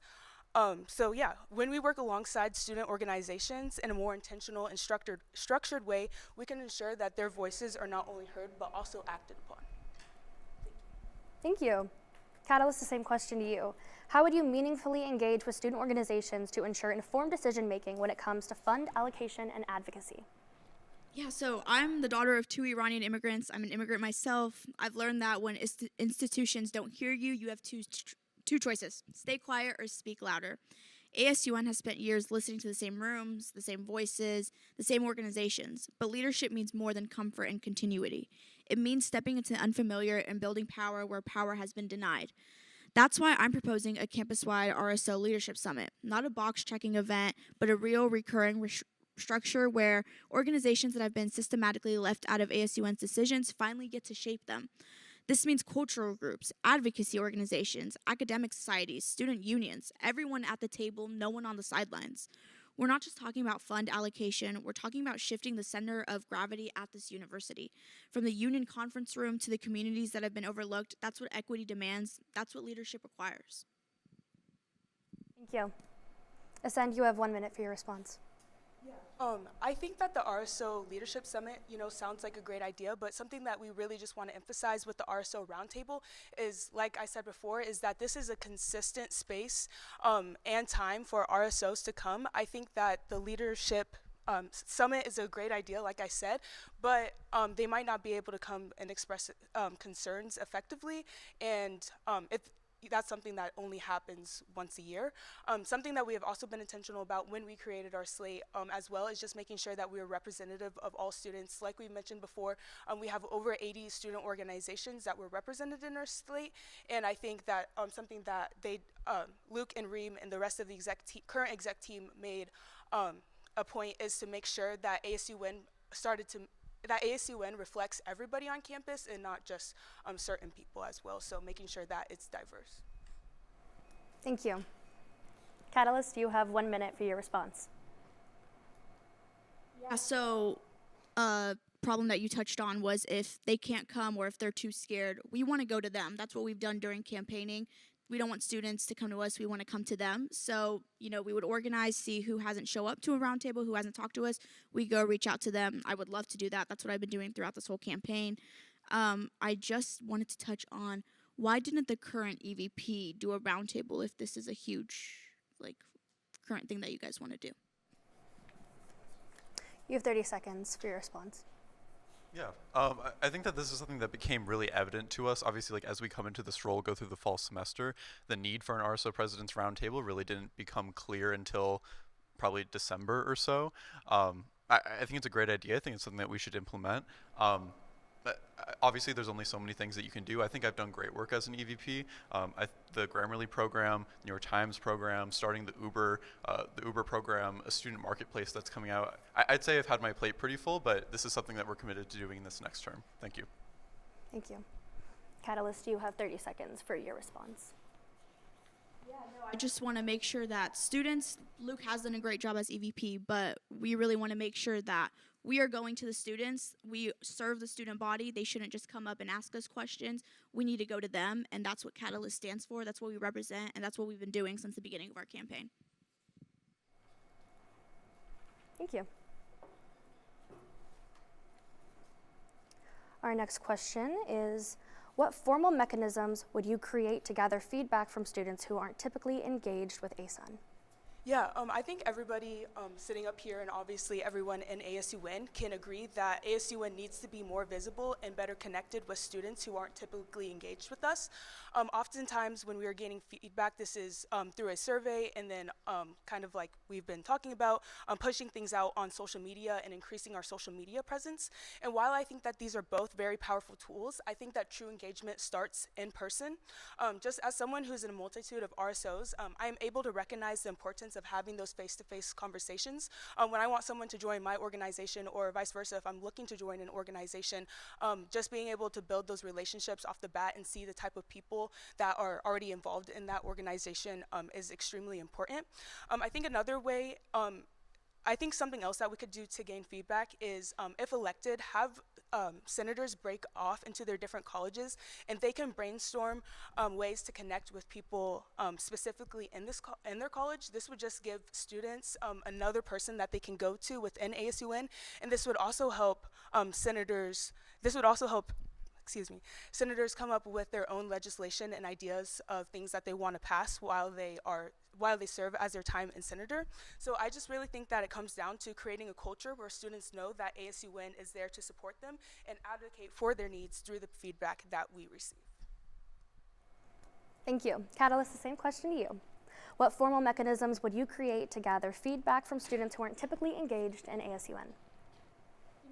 So yeah, when we work alongside student organizations in a more intentional and structured way, we can ensure that their voices are not only heard, but also acted upon. Thank you. Catalyst, the same question to you. How would you meaningfully engage with student organizations to ensure informed decision making when it comes to fund allocation and advocacy? Yeah, so I'm the daughter of 2 Iranian immigrants. I'm an immigrant myself. I've learned that when institutions don't hear you, you have two choices: stay quiet or speak louder. ASUN has spent years listening to the same rooms, the same voices, the same organizations, but leadership means more than comfort and continuity. It means stepping into the unfamiliar and building power where power has been denied. That's why I'm proposing a campus-wide RSO Leadership Summit, not a box-checking event, but a real recurring structure where organizations that have been systematically left out of ASUN's decisions finally get to shape them. This means cultural groups, advocacy organizations, academic societies, student unions, everyone at the table, no one on the sidelines. We're not just talking about fund allocation, we're talking about shifting the center of gravity at this university. From the union conference room to the communities that have been overlooked, that's what equity demands, that's what leadership requires. Thank you. Ascend, you have 1 minute for your response. I think that the RSO Leadership Summit, sounds like a great idea, but something that we really just want to emphasize with the RSO Roundtable is, like I said before, is that this is a consistent space and time for RSOs to come. I think that the Leadership Summit is a great idea, like I said, but they might not be able to come and express concerns effectively, and if that's something that only happens once a year. Something that we have also been intentional about when we created our slate as well is just making sure that we are representative of all students. Like we mentioned before, we have over 80 student organizations that were represented in our slate, and I think that something that Luke and Reem and the rest of the current exec team made a point is to make sure that ASUN reflects everybody on campus and not just certain people as well. So making sure that it's diverse. Thank you. Catalyst, you have 1 minute for your response. Yeah, so problem that you touched on was if they can't come or if they're too scared, we want to go to them. That's what we've done during campaigning. We don't want students to come to us. We want to come to them. So, we would organize, see who hasn't show up to a roundtable, who hasn't talked to us. We go reach out to them. I would love to do that. That's what I've been doing throughout this whole campaign. I just wanted to touch on, why didn't the current EVP do a roundtable if this is a huge, current thing that you guys want to do? You have 30 seconds for your response. Yeah, I think that this is something that became really evident to us. Obviously, as we come into this role, go through the fall semester, the need for an RSO President's Roundtable really didn't become clear until probably December or so. I think it's a great idea. I think it's something that we should implement. But obviously, there's only so many things that you can do. I think I've done great work as an EVP. The Grammarly program, New York Times program, starting the Uber program, a student marketplace that's coming out. I'd say I've had my plate pretty full, but this is something that we're committed to doing this next term. Thank you. Thank you. Catalyst, you have 30 seconds for your response. I just want to make sure that students, Luke has done a great job as EVP, but we really want to make sure that we are going to the students. We serve the student body. They shouldn't just come up and ask us questions. We need to go to them, and that's what Catalyst stands for. That's what we represent, and that's what we've been doing since the beginning of our campaign. Thank you. Our next question is, what formal mechanisms would you create to gather feedback from students who aren't typically engaged with ASUN? Yeah, I think everybody sitting up here and obviously everyone in ASUN can agree that ASUN needs to be more visible and better connected with students who aren't typically engaged with us. Oftentimes when we are gaining feedback, this is through a survey and then kind of like we've been talking about, pushing things out on social media and increasing our social media presence. And while I think that these are both very powerful tools, I think that true engagement starts in person. Just as someone who's in a multitude of RSOs, I am able to recognize the importance importance of having those face-to-face conversations. When I want someone to join my organization or vice versa, if I'm looking to join an organization, just being able to build those relationships off the bat and see the type of people that are already involved in that organization is extremely important. I think another way, I think something else that we could do to gain feedback is, if elected, have senators break off into their different colleges, and they can brainstorm ways to connect with people specifically in their college. This would just give students another person that they can go to within ASUN, and this would also help senators. This would also help. Senators come up with their own legislation and ideas of things that they want to pass while they serve as their time in senator. So I just really think that it comes down to creating a culture where students know that ASUN is there to support them and advocate for their needs through the feedback that we receive. Thank you. Catalyst, the same question to you. What formal mechanisms would you create to gather feedback from students who aren't typically engaged in ASUN?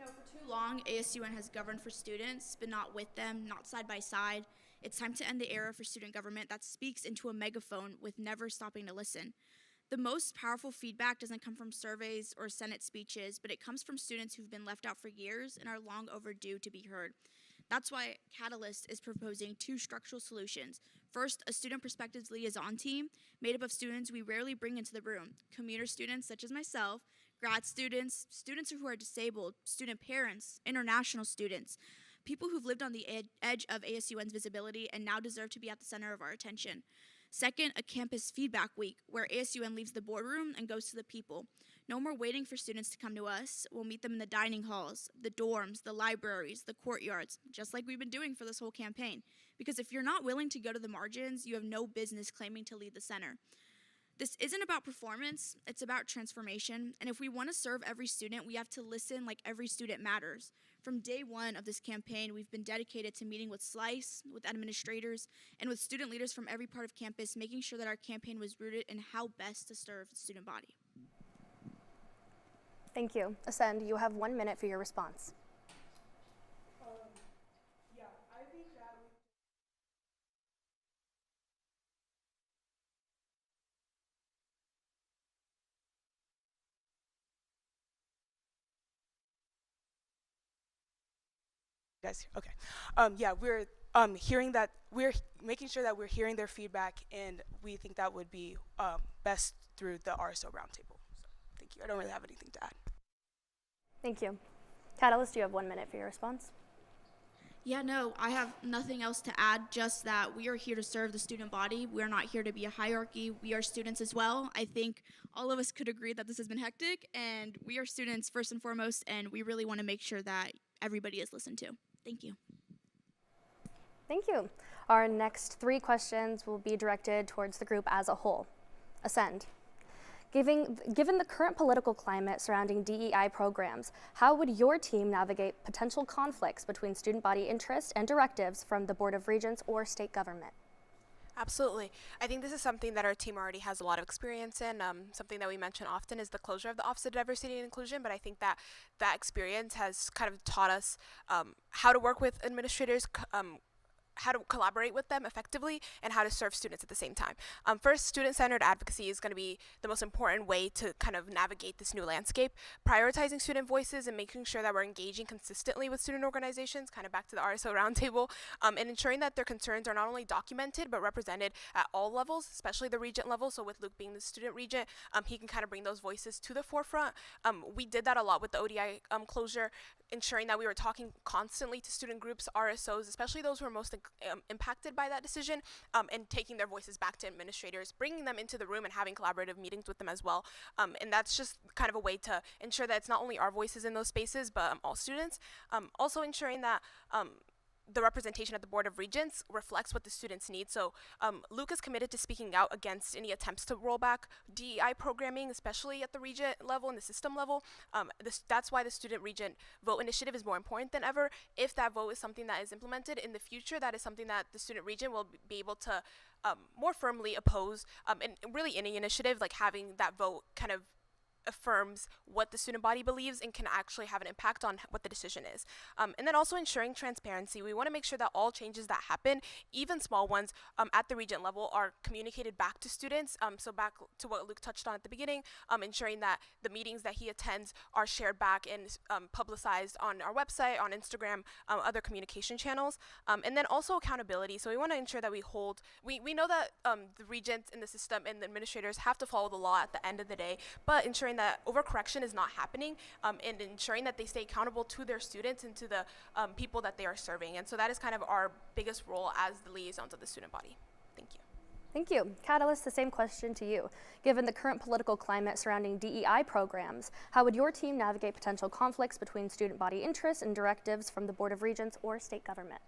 For too long, ASUN has governed for students, but not with them, not side by side. It's time to end the era for student government that speaks into a megaphone with never stopping to listen. The most powerful feedback doesn't come from surveys or Senate speeches, but it comes from students who've been left out for years and are long overdue to be heard. That's why Catalyst is proposing 2 structural solutions. First, a student perspectives liaison team made up of students we rarely bring into the room, commuter students such as myself, grad students, students who are disabled, student parents, international students, people who've lived on the edge of ASUN's visibility and now deserve to be at the center of our attention. Second, a campus feedback week where ASUN leaves the boardroom and goes to the people. No more waiting for students to come to us. We'll meet them in the dining halls, the dorms, the libraries, the courtyards, just like we've been doing for this whole campaign. Because if you're not willing to go to the margins, you have no business claiming to lead the center. This isn't about performance, it's about transformation. And if we want to serve every student, we have to listen like every student matters. From day one of this campaign, we've been dedicated to meeting with SLICE, with administrators, and with student leaders from every part of campus, making sure that our campaign was rooted in how best to serve the student body. Thank you. Ascend, you have 1 minute for your response. I think that guys, okay. We're hearing that, we're making sure that we're hearing their feedback, and we think that would be best through the RSO roundtable. So, thank you. I don't really have anything to add. Thank you. Catalyst, you have 1 minute for your response. Yeah, no, I have nothing else to add, just that we are here to serve the student body. We are not here to be a hierarchy. We are students as well. I think all of us could agree that this has been hectic, and we are students first and foremost, and we really want to make sure that everybody is listened to. Thank you. Thank you. Our next 3 questions will be directed towards the group as a whole. Ascend. Given the current political climate surrounding DEI programs, how would your team navigate potential conflicts between student body interests and directives from the Board of Regents or state government? Absolutely. I think this is something that our team already has a lot of experience in. Something that we mention often is the closure of the Office of Diversity and Inclusion, but I think that that experience has kind of taught us how to work with administrators, how to collaborate with them effectively, and how to serve students at the same time. First, student-centered advocacy is going to be the most important way to kind of navigate this new landscape. Prioritizing student voices and making sure that we're engaging consistently with student organizations, kind of back to the RSO roundtable, and ensuring that their concerns are not only documented but represented at all levels, especially the regent level. So with Luke being the student regent, he can kind of bring those voices to the forefront. We did that a lot with the ODI closure, ensuring that we were talking constantly to student groups, RSOs, especially those who are most impacted by that decision, and taking their voices back to administrators, bringing them into the room and having collaborative meetings with them as well. And that's just kind of a way to ensure that it's not only our voices in those spaces, but all students. Also ensuring that the representation at the Board of Regents reflects what the students need. So Luke is committed to speaking out against any attempts to roll back DEI programming, especially at the regent level and the system level. That's why the Student Regent Vote Initiative is more important than ever. If that vote is something that is implemented in the future, that is something that the Student Regent will be able to more firmly oppose, and really any initiative, like having that vote kind of affirms what the student body believes and can actually have an impact on what the decision is. And then also ensuring transparency. We want to make sure that all changes that happen, even small ones, at the regent level are communicated back to students. So back to what Luke touched on at the beginning, ensuring that the meetings that he attends are shared back and publicized on our website, on Instagram, other communication channels. And then also accountability. So we want to ensure that we know that the regents in the system and the administrators have to follow the law at the end of the day, but ensuring that overcorrection is not happening, and ensuring that they stay accountable to their students and to the people that they are serving. And so that is kind of our biggest role as the liaisons of the student body. Thank you. Thank you. Catalyst, the same question to you. Given the current political climate surrounding DEI programs, how would your team navigate potential conflicts between student body interests and directives from the Board of Regents or state government?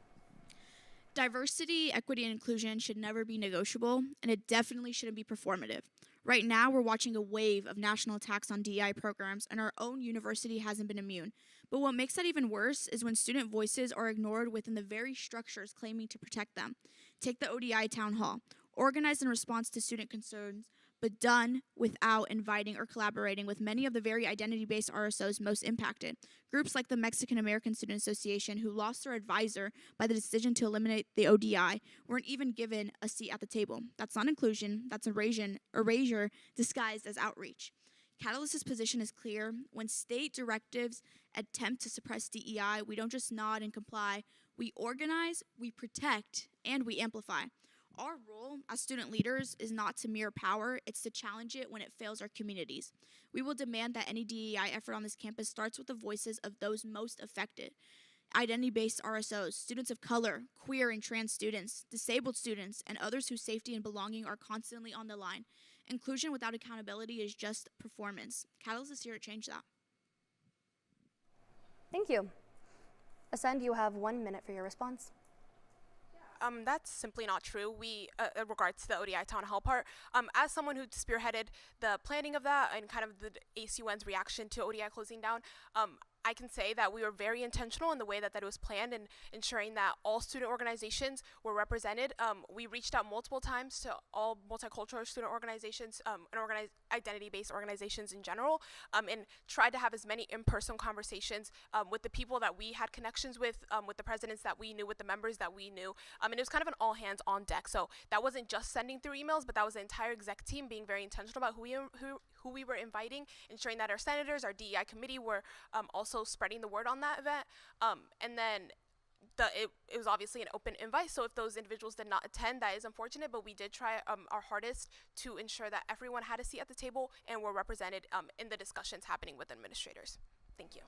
Diversity, equity, and inclusion should never be negotiable, and it definitely shouldn't be performative. Right now, we're watching a wave of national attacks on DEI programs, and our own university hasn't been immune. But what makes that even worse is when student voices are ignored within the very structures claiming to protect them. Take the ODI Town Hall, organized in response to student concerns, but done without inviting or collaborating with many of the very identity-based RSOs most impacted. Groups like the Mexican American Student Association, who lost their advisor by the decision to eliminate the ODI, weren't even given a seat at the table. That's not inclusion, that's erasure disguised as outreach. Catalyst's position is clear. When state directives attempt to suppress DEI, we don't just nod and comply. We organize, we protect, and we amplify. Our role as student leaders is not to mirror power, it's to challenge it when it fails our communities. We will demand that any DEI effort on this campus starts with the voices of those most affected. Identity-based RSOs, students of color, queer and trans students, disabled students, and others whose safety and belonging are constantly on the line. Inclusion without accountability is just performance. Catalyst is here to change that. Thank you. Ascend, you have 1 minute for your response. That's simply not true. In regards to the ODI Town Hall part, as someone who spearheaded the planning of that and kind of the ASUN's reaction to ODI closing down, I can say that we were very intentional in the way that it was planned and ensuring that all student organizations were represented. We reached out multiple times to all multicultural student organizations and identity-based organizations in general, and tried to have as many in-person conversations with the people that we had connections with the presidents that we knew, with the members that we knew, and it was kind of an all hands on deck. So that wasn't just sending through emails, but that was the entire exec team being very intentional about who we were inviting, ensuring that our senators, our DEI committee were also spreading the word on that event. And then it was obviously an open invite, so if those individuals did not attend, that is unfortunate, but we did try our hardest to ensure that everyone had a seat at the table and were represented in the discussions happening with administrators. Thank you.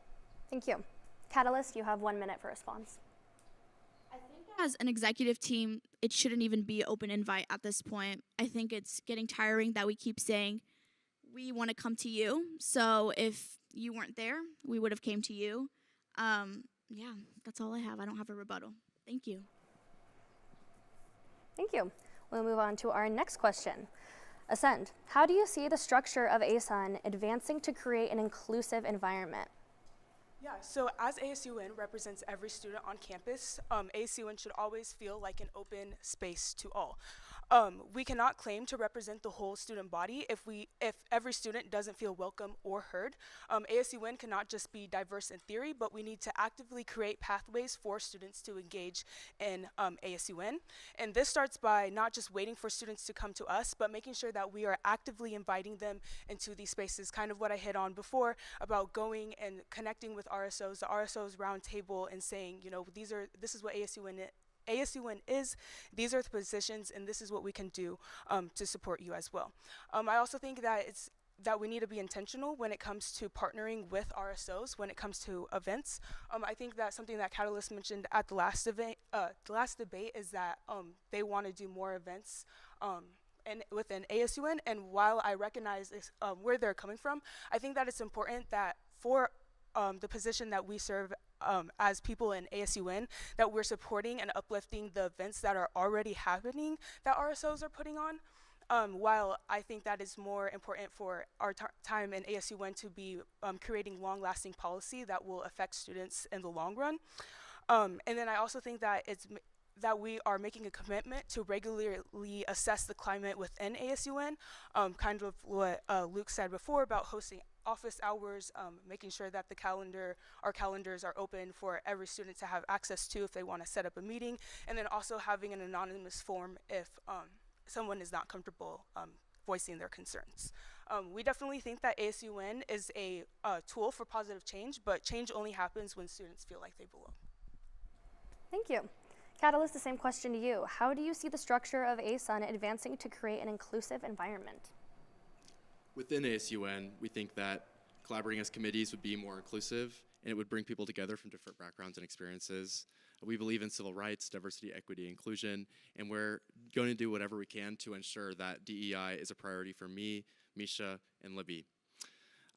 Thank you. Catalyst, you have 1 minute for response. I think as an executive team, it shouldn't even be an open invite at this point. I think it's getting tiring that we keep saying, we want to come to you. So if you weren't there, we would have came to you. Yeah, that's all I have. I don't have a rebuttal. Thank you. Thank you. We'll move on to our next question. Ascend, how do you see the structure of ASUN advancing to create an inclusive environment? Yeah, so as ASUN represents every student on campus, ASUN should always feel like an open space to all. We cannot claim to represent the whole student body if every student doesn't feel welcome or heard. ASUN cannot just be diverse in theory, but we need to actively create pathways for students to engage in ASUN. And this starts by not just waiting for students to come to us, but making sure that we are actively inviting them into these spaces, kind of what I hit on before about going and connecting with RSOs, the RSOs round table, and saying, you know, this is what ASUN is, these are the positions, and this is what we can do to support you as well. I also think that we need to be intentional when it comes to partnering with RSOs when it comes to events. I think that something that Catalyst mentioned at the last debate is that they want to do more events within ASUN, and while I recognize where they're coming from, I think that it's important that for the position that we serve as people in ASUN, that we're supporting and uplifting the events that are already happening that RSOs are putting on. While I think that is more important for our time in ASUN to be creating long-lasting policy that will affect students in the long run. And then I also think that that we are making a commitment to regularly assess the climate within ASUN, kind of what Luke said before about hosting office hours, making sure that our calendars are open for every student to have access to if they want to set up a meeting, and then also having an anonymous form if someone is not comfortable voicing their concerns. We definitely think that ASUN is a tool for positive change, but change only happens when students feel like they belong. Thank you. Catalyst, the same question to you. How do you see the structure of ASUN advancing to create an inclusive environment? Within ASUN, we think that collaborating as committees would be more inclusive, and it would bring people together from different backgrounds and experiences. We believe in civil rights, diversity, equity, inclusion, and we're going to do whatever we can to ensure that DEI is a priority for me, Misha, and Libby.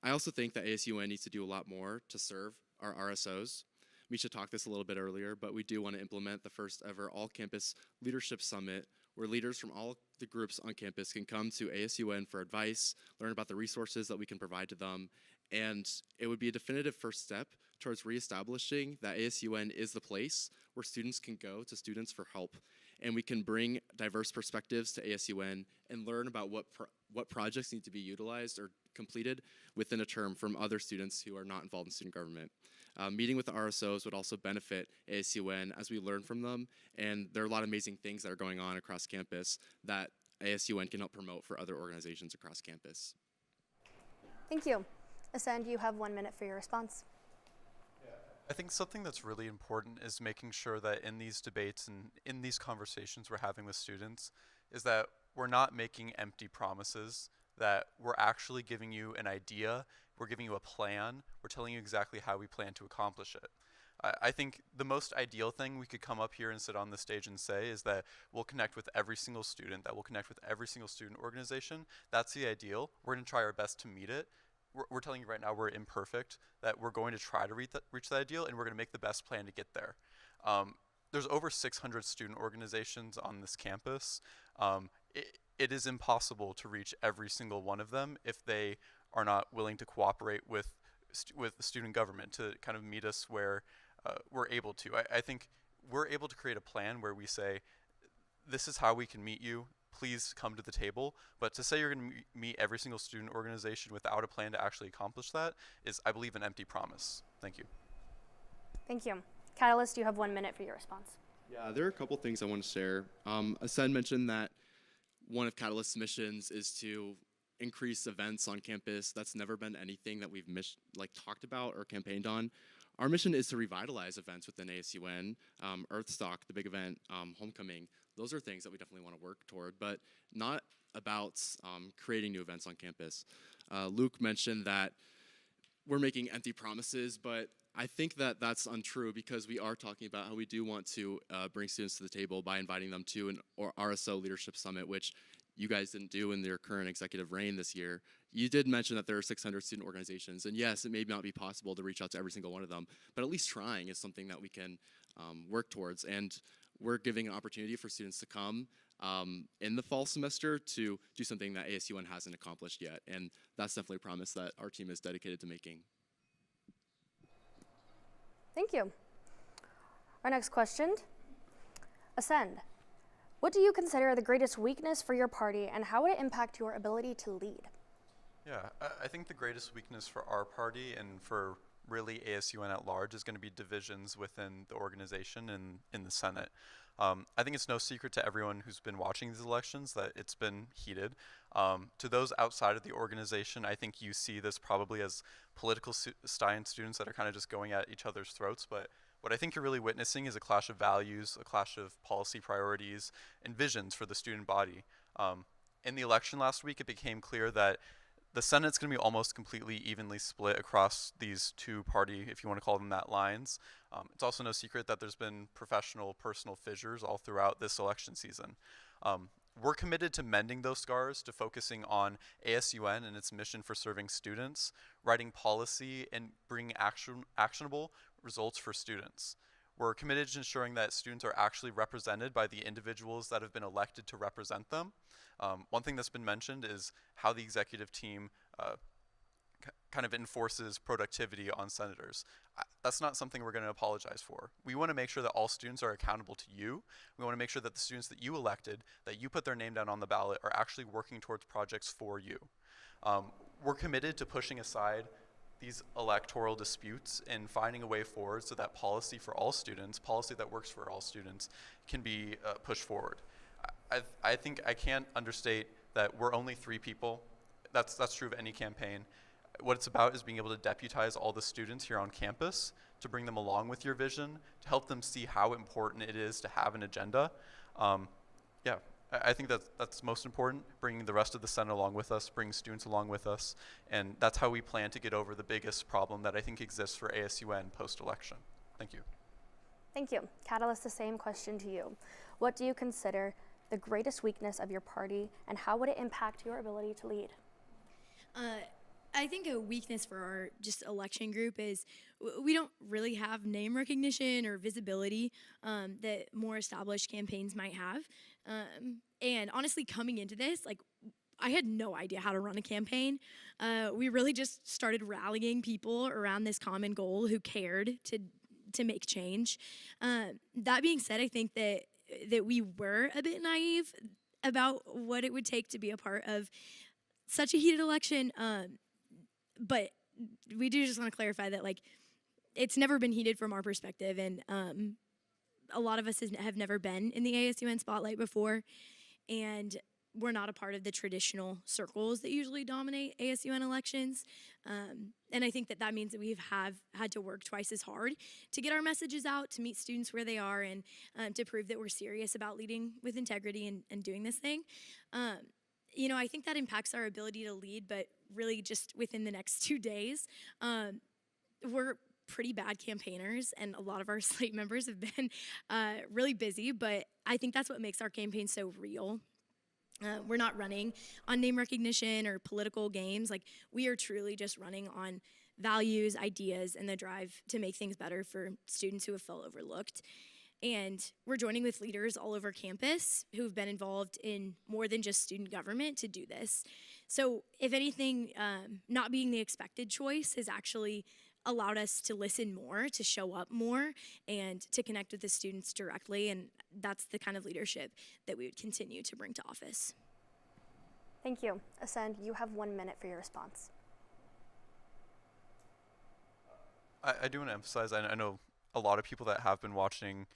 I also think that ASUN needs to do a lot more to serve our RSOs. Misha talked this a little bit earlier, but we do want to implement the first ever all-campus leadership summit where leaders from all the groups on campus can come to ASUN for advice, learn about the resources that we can provide to them, and it would be a definitive first step towards reestablishing that ASUN is the place where students can go to students for help, and we can bring diverse perspectives to ASUN and learn about what projects need to be utilized or completed within a term from other students who are not involved in student government. Meeting with the RSOs would also benefit ASUN as we learn from them, and there are a lot of amazing things that are going on across campus that ASUN can help promote for other organizations across campus. Thank you. Ascend, you have 1 minute for your response. I think something that's really important is making sure that in these debates and in these conversations we're having with students is that we're not making empty promises, that we're actually giving you an idea, we're giving you a plan, we're telling you exactly how we plan to accomplish it. I think the most ideal thing we could come up here and sit on the stage and say is that we'll connect with every single student, that we'll connect with every single student organization. That's the ideal. We're going to try our best to meet it. We're telling you right now we're imperfect, that we're going to try to reach that ideal, and we're going to make the best plan to get there. There's over 600 student organizations on this campus. It is impossible to reach every single one of them if they are not willing to cooperate with the student government to kind of meet us where we're able to. I think we're able to create a plan where we say, this is how we can meet you. Please come to the table. But to say you're going to meet every single student organization without a plan to actually accomplish that is, I believe, an empty promise. Thank you. Thank you. Catalyst, you have 1 minute for your response. Yeah, there are a couple things I want to share. Ascend mentioned that one of Catalyst's missions is to increase events on campus. That's never been anything that we've talked about or campaigned on. Our mission is to revitalize events within ASUN, Earthstock, the big event, Homecoming. Those are things that we definitely want to work toward, but not about creating new events on campus. Luke mentioned that we're making empty promises, but I think that that's untrue because we are talking about how we do want to bring students to the table by inviting them to an RSO Leadership Summit, which you guys didn't do in your current executive reign this year. You did mention that there are 600 student organizations, and yes, it may not be possible to reach out to every single one of them, but at least trying is something that we can work towards, and we're giving an opportunity for students to come in the fall semester to do something that ASUN hasn't accomplished yet, and that's definitely a promise that our team is dedicated to making. Thank you. Our next question, Ascend. What do you consider the greatest weakness for your party, and how would it impact your ability to lead? Yeah, I think the greatest weakness for our party and for really ASUN at large is going to be divisions within the organization and in the Senate. I think it's no secret to everyone who's been watching these elections that it's been heated. To those outside of the organization, I think you see this probably as political science students that are kind of just going at each other's throats, but what I think you're really witnessing is a clash of values, a clash of policy priorities, and visions for the student body. In the election last week, it became clear that the Senate's going to be almost completely evenly split across these two party, if you want to call them that, lines. It's also no secret that there's been professional, personal fissures all throughout this election season. We're committed to mending those scars, to focusing on ASUN and its mission for serving students, writing policy, and bringing actionable results for students. We're committed to ensuring that students are actually represented by the individuals that have been elected to represent them. One thing that's been mentioned is how the executive team kind of enforces productivity on senators. That's not something we're going to apologize for. We want to make sure that all students are accountable to you. We want to make sure that the students that you elected, that you put their name down on the ballot, are actually working towards projects for you. We're committed to pushing aside these electoral disputes and finding a way forward so that policy for all students, policy that works for all students, can be pushed forward. I think I can't understate that we're only 3 people. That's true of any campaign. What it's about is being able to deputize all the students here on campus, to bring them along with your vision, to help them see how important it is to have an agenda. Yeah, I think that's most important, bringing the rest of the Senate along with us, bringing students along with us, and that's how we plan to get over the biggest problem that I think exists for ASUN post-election. Thank you. Thank you. Catalyst, the same question to you. What do you consider the greatest weakness of your party, and how would it impact your ability to lead? I think a weakness for our just election group is we don't really have name recognition or visibility that more established campaigns might have. And honestly, coming into this, like, I had no idea how to run a campaign. We really just started rallying people around this common goal who cared to make change. That being said, I think that we were a bit naive about what it would take to be a part of such a heated election. But we do just want to clarify that, like, it's never been heated from our perspective, and a lot of us have never been in the ASUN spotlight before, and we're not a part of the traditional circles that usually dominate ASUN elections. And I think that means that we have had to work twice as hard to get our messages out, to meet students where they are, and to prove that we're serious about leading with integrity and doing this thing. You know, I think that impacts our ability to lead, but really just within the next 2 days, we're pretty bad campaigners, and a lot of our slate members have been really busy, but I think that's what makes our campaign so real. We're not running on name recognition or political games. Like, we are truly just running on values, ideas, and the drive to make things better for students who have felt overlooked. And we're joining with leaders all over campus who've been involved in more than just student government to do this. So if anything, not being the expected choice has actually allowed us to listen more, to show up more, and to connect with the students directly. And that's the kind of leadership that we would continue to bring to office. Thank you. Ascend, you have 1 minute for your response. I do want to emphasize, I know a lot of people that have been watching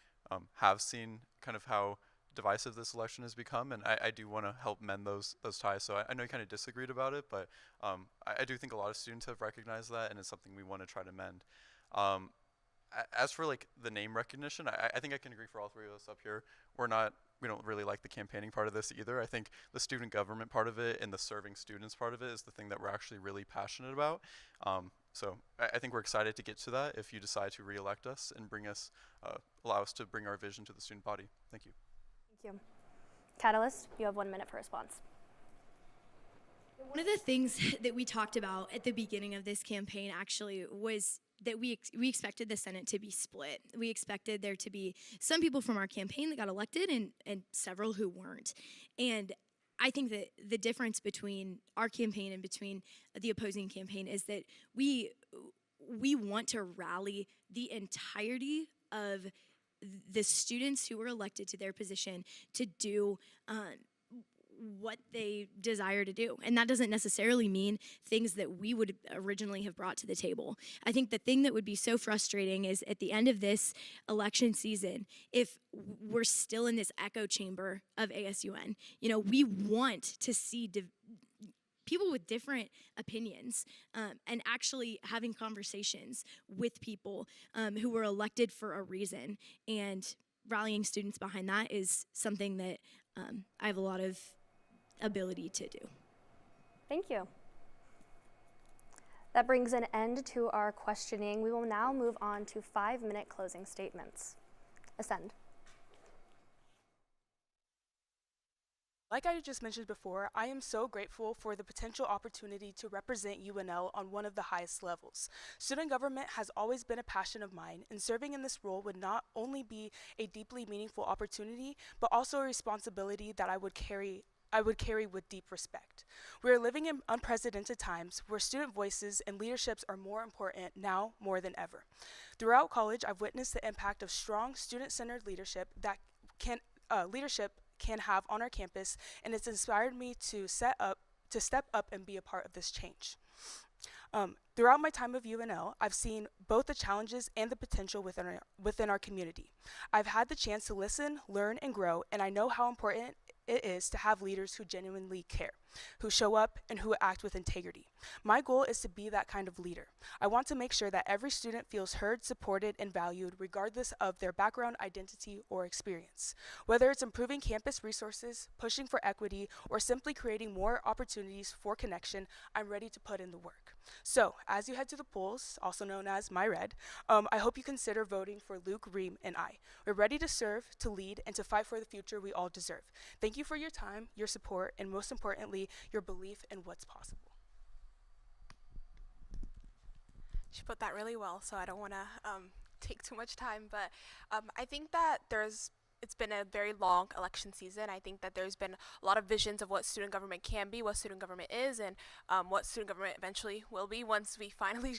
have seen kind of how divisive this election has become, and I do want to help mend those ties. So I know you kind of disagreed about it, but I do think a lot of students have recognized that, and it's something we want to try to mend. As for like the name recognition, I think I can agree for all 3 of us up here. We don't really like the campaigning part of this either. I think the student government part of it and the serving students part of it is the thing that we're actually really passionate about. So I think we're excited to get to that if you decide to re-elect us and allow us to bring our vision to the student body. Thank you. Thank you. Catalyst, you have 1 minute for response. One of the things that we talked about at the beginning of this campaign actually was that we expected the Senate to be split. We expected there to be some people from our campaign that got elected and several who weren't. And I think that the difference between our campaign and between the opposing campaign is that we want to rally the entirety of the students who were elected to their position to do what they desire to do. And that doesn't necessarily mean things that we would originally have brought to the table. I think the thing that would be so frustrating is at the end of this election season, if we're still in this echo chamber of ASUN. You know, we want to see people with different opinions and actually having conversations with people who were elected for a reason. And rallying students behind that is something that I have a lot of ability to do. Thank you. That brings an end to our questioning. We will now move on to 5-minute closing statements. Ascend. Like I just mentioned before, I am so grateful for the potential opportunity to represent UNL on one of the highest levels. Student government has always been a passion of mine, and serving in this role would not only be a deeply meaningful opportunity, but also a responsibility that I would carry I would carry with deep respect. We are living in unprecedented times where student voices and leaderships are more important now more than ever. Throughout college, I've witnessed the impact of strong student-centered leadership that leadership can have on our campus, and it's inspired me to step up and be a part of this change. Throughout my time of UNL, I've seen both the challenges and the potential within our community. I've had the chance to listen, learn, and grow, and I know how important it is to have leaders who genuinely care, who show up, and who act with integrity. My goal is to be that kind of leader. I want to make sure that every student feels heard, supported, and valued regardless of their background, identity, or experience. Whether it's improving campus resources, pushing for equity, or simply creating more opportunities for connection, I'm ready to put in the work. So, as you head to the polls, also known as My Red, I hope you consider voting for Luke, Reem, and I. We're ready to serve, to lead, and to fight for the future we all deserve. Thank you for your time, your support, and most importantly, your belief in what's possible. She put that really well, so I don't want to take too much time, but I think that it's been a very long election season. I think that there's been a lot of visions of what student government can be, what student government is, and what student government eventually will be once we finally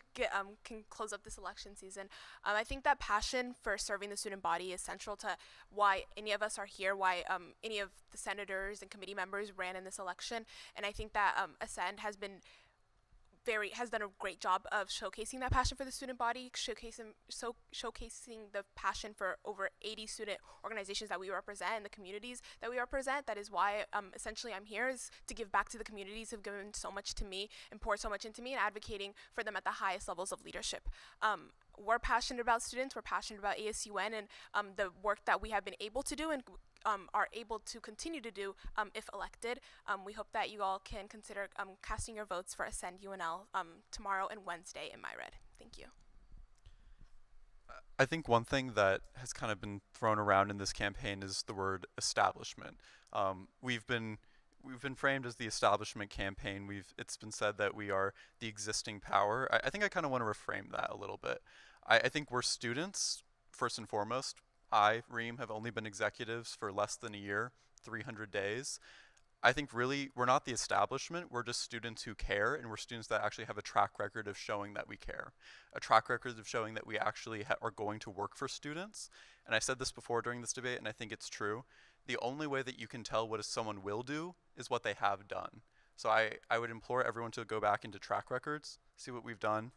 can close up this election season. I think that passion for serving the student body is central to why any of us are here, why any of the senators and committee members ran in this election, and I think that ASUN has done a great job of showcasing that passion for the student body, showcasing the passion for over 80 student organizations that we represent and the communities that we represent. That is why essentially I'm here, is to give back to the communities who've given so much to me and poured so much into me, and advocating for them at the highest levels of leadership. We're passionate about students, we're passionate about ASUN and the work that we have been able to do and are able to continue to do if elected. We hope that you all can consider casting your votes for Ascend UNL tomorrow and Wednesday in My Red. Thank you. I think one thing that has kind of been thrown around in this campaign is the word establishment. We've been framed as the establishment campaign. It's been said that we are the existing power. I think I kind of want to reframe that a little bit. I think we're students, first and foremost. Reem, have only been executives for less than a year, 300 days. I think really we're not the establishment, we're just students who care, and we're students that actually have a track record of showing that we care. A track record of showing that we actually are going to work for students. And I said this before during this debate, and I think it's true. The only way that you can tell what someone will do is what they have done. So I would implore everyone to go back into track records, see what we've done.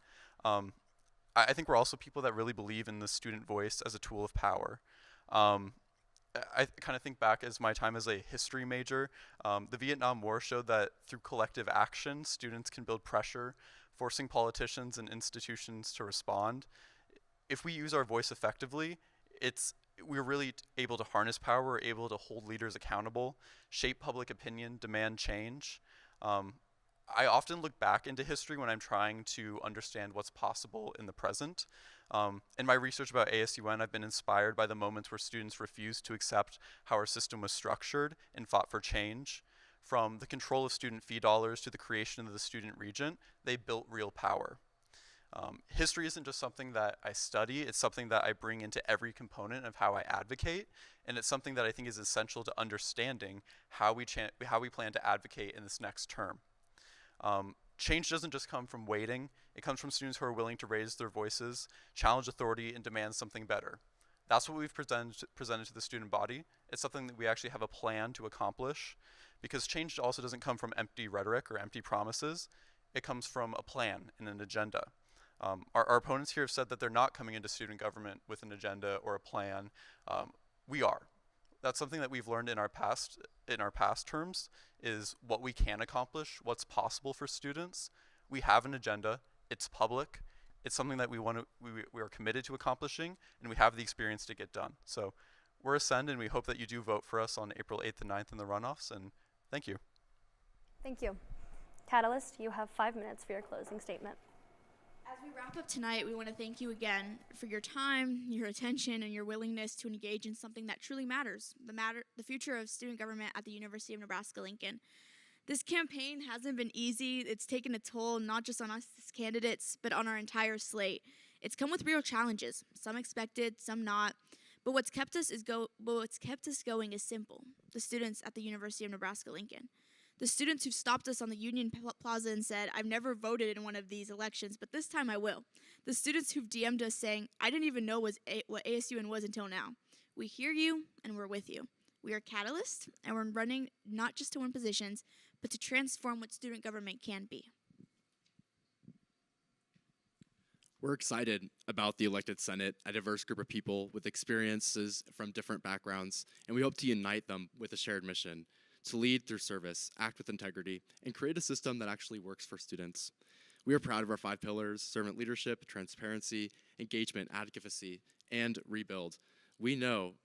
I think we're also people that really believe in the student voice as a tool of power. I kind of think back as my time as a history major. The Vietnam War showed that through collective action, students can build pressure, forcing politicians and institutions to respond. If we use our voice effectively, we're really able to harness power, we're able to hold leaders accountable, shape public opinion, demand change. I often look back into history when I'm trying to understand what's possible in the present. In my research about ASUN, I've been inspired by the moments where students refused to accept how our system was structured and fought for change. From the control of student fee dollars to the creation of the student regent, they built real power. History isn't just something that I study, it's something that I bring into every component of how I advocate, and it's something that I think is essential to understanding how we plan to advocate in this next term. Change doesn't just come from waiting, it comes from students who are willing to raise their voices, challenge authority, and demand something better. That's what we've presented to the student body. It's something that we actually have a plan to accomplish, because change also doesn't come from empty rhetoric or empty promises, it comes from a plan and an agenda. Our opponents here have said that they're not coming into student government with an agenda or a plan. We are. That's something that we've learned in our past terms, is what we can accomplish, what's possible for students. We have an agenda, it's public, it's something that we are committed to accomplishing, and we have the experience to get done. So we're Ascend, and we hope that you do vote for us on April 8th and 9th in the runoffs, and thank you. Thank you. Catalyst, you have 5 minutes for your closing statement. As we wrap up tonight, we want to thank you again for your time, your attention, and your willingness to engage in something that truly matters, the future of student government at the University of Nebraska-Lincoln. This campaign hasn't been easy. It's taken a toll not just on us as candidates, but on our entire slate. It's come with real challenges, some expected, some not. But what's kept us going is simple. the students at the University of Nebraska-Lincoln. The students who stopped us on the Union Plaza and said, "I've never voted in one of these elections, but this time I will." The students who've DM'd us saying, "I didn't even know what ASUN was until now." We hear you, and we're with you. We are catalysts, and we're running not just to win positions, but to transform what student government can be. We're excited about the elected Senate, a diverse group of people with experiences from different backgrounds, and we hope to unite them with a shared mission to lead through service, act with integrity, and create a system that actually works for students. We are proud of our 5 pillars: servant leadership, transparency, engagement, advocacy, and rebuild. We know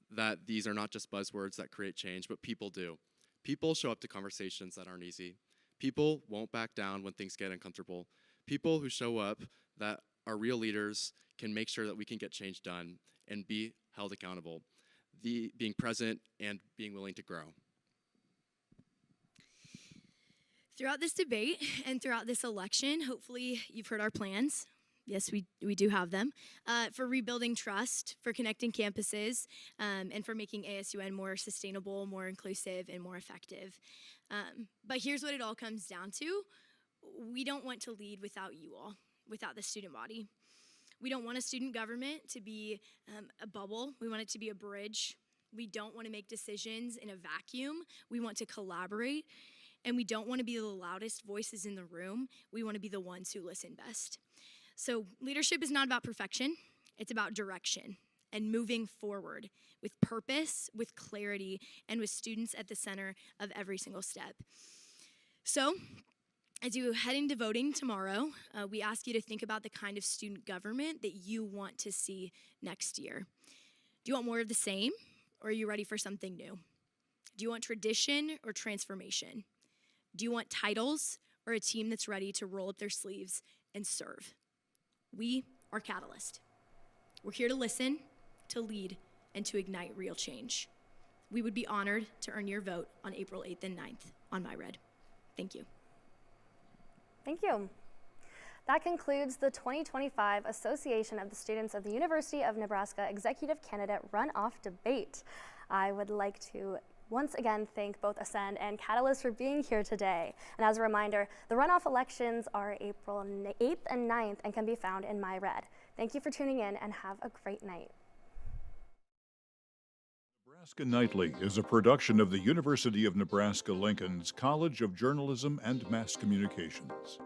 that these are not just buzzwords that create change, but people do. People show up to conversations that aren't easy. People won't back down when things get uncomfortable. People who show up that are real leaders can make sure that we can get change done and be held accountable, being present and being willing to grow. Throughout this debate and throughout this election, hopefully you've heard our plans. Yes, we do have them, for rebuilding trust, for connecting campuses, and for making ASUN more sustainable, more inclusive, and more effective. But here's what it all comes down to. We don't want to lead without you all, without the student body. We don't want a student government to be a bubble. We want it to be a bridge. We don't want to make decisions in a vacuum. We want to collaborate. And we don't want to be the loudest voices in the room. We want to be the ones who listen best. So leadership is not about perfection. It's about direction and moving forward with purpose, with clarity, and with students at the center of every single step. So as you head into voting tomorrow, we ask you to think about the kind of student government that you want to see next year. Do you want more of the same, or are you ready for something new? Do you want tradition or transformation? Do you want titles or a team that's ready to roll up their sleeves and serve? We are Catalyst. We're here to listen, to lead, and to ignite real change. We would be honored to earn your vote on April 8th and 9th on MyRed. Thank you. Thank you. That concludes the 2025 Association of the Students of the University of Nebraska Executive Candidate Runoff Debate. I would like to once again thank both ASUN and Catalyst for being here today. And as a reminder, the runoff elections are April 8th and 9th and can be found in MyRed. Thank you for tuning in and have a great night. Nebraska Nightly is a production of the University of Nebraska-Lincoln's College of Journalism and Mass Communications.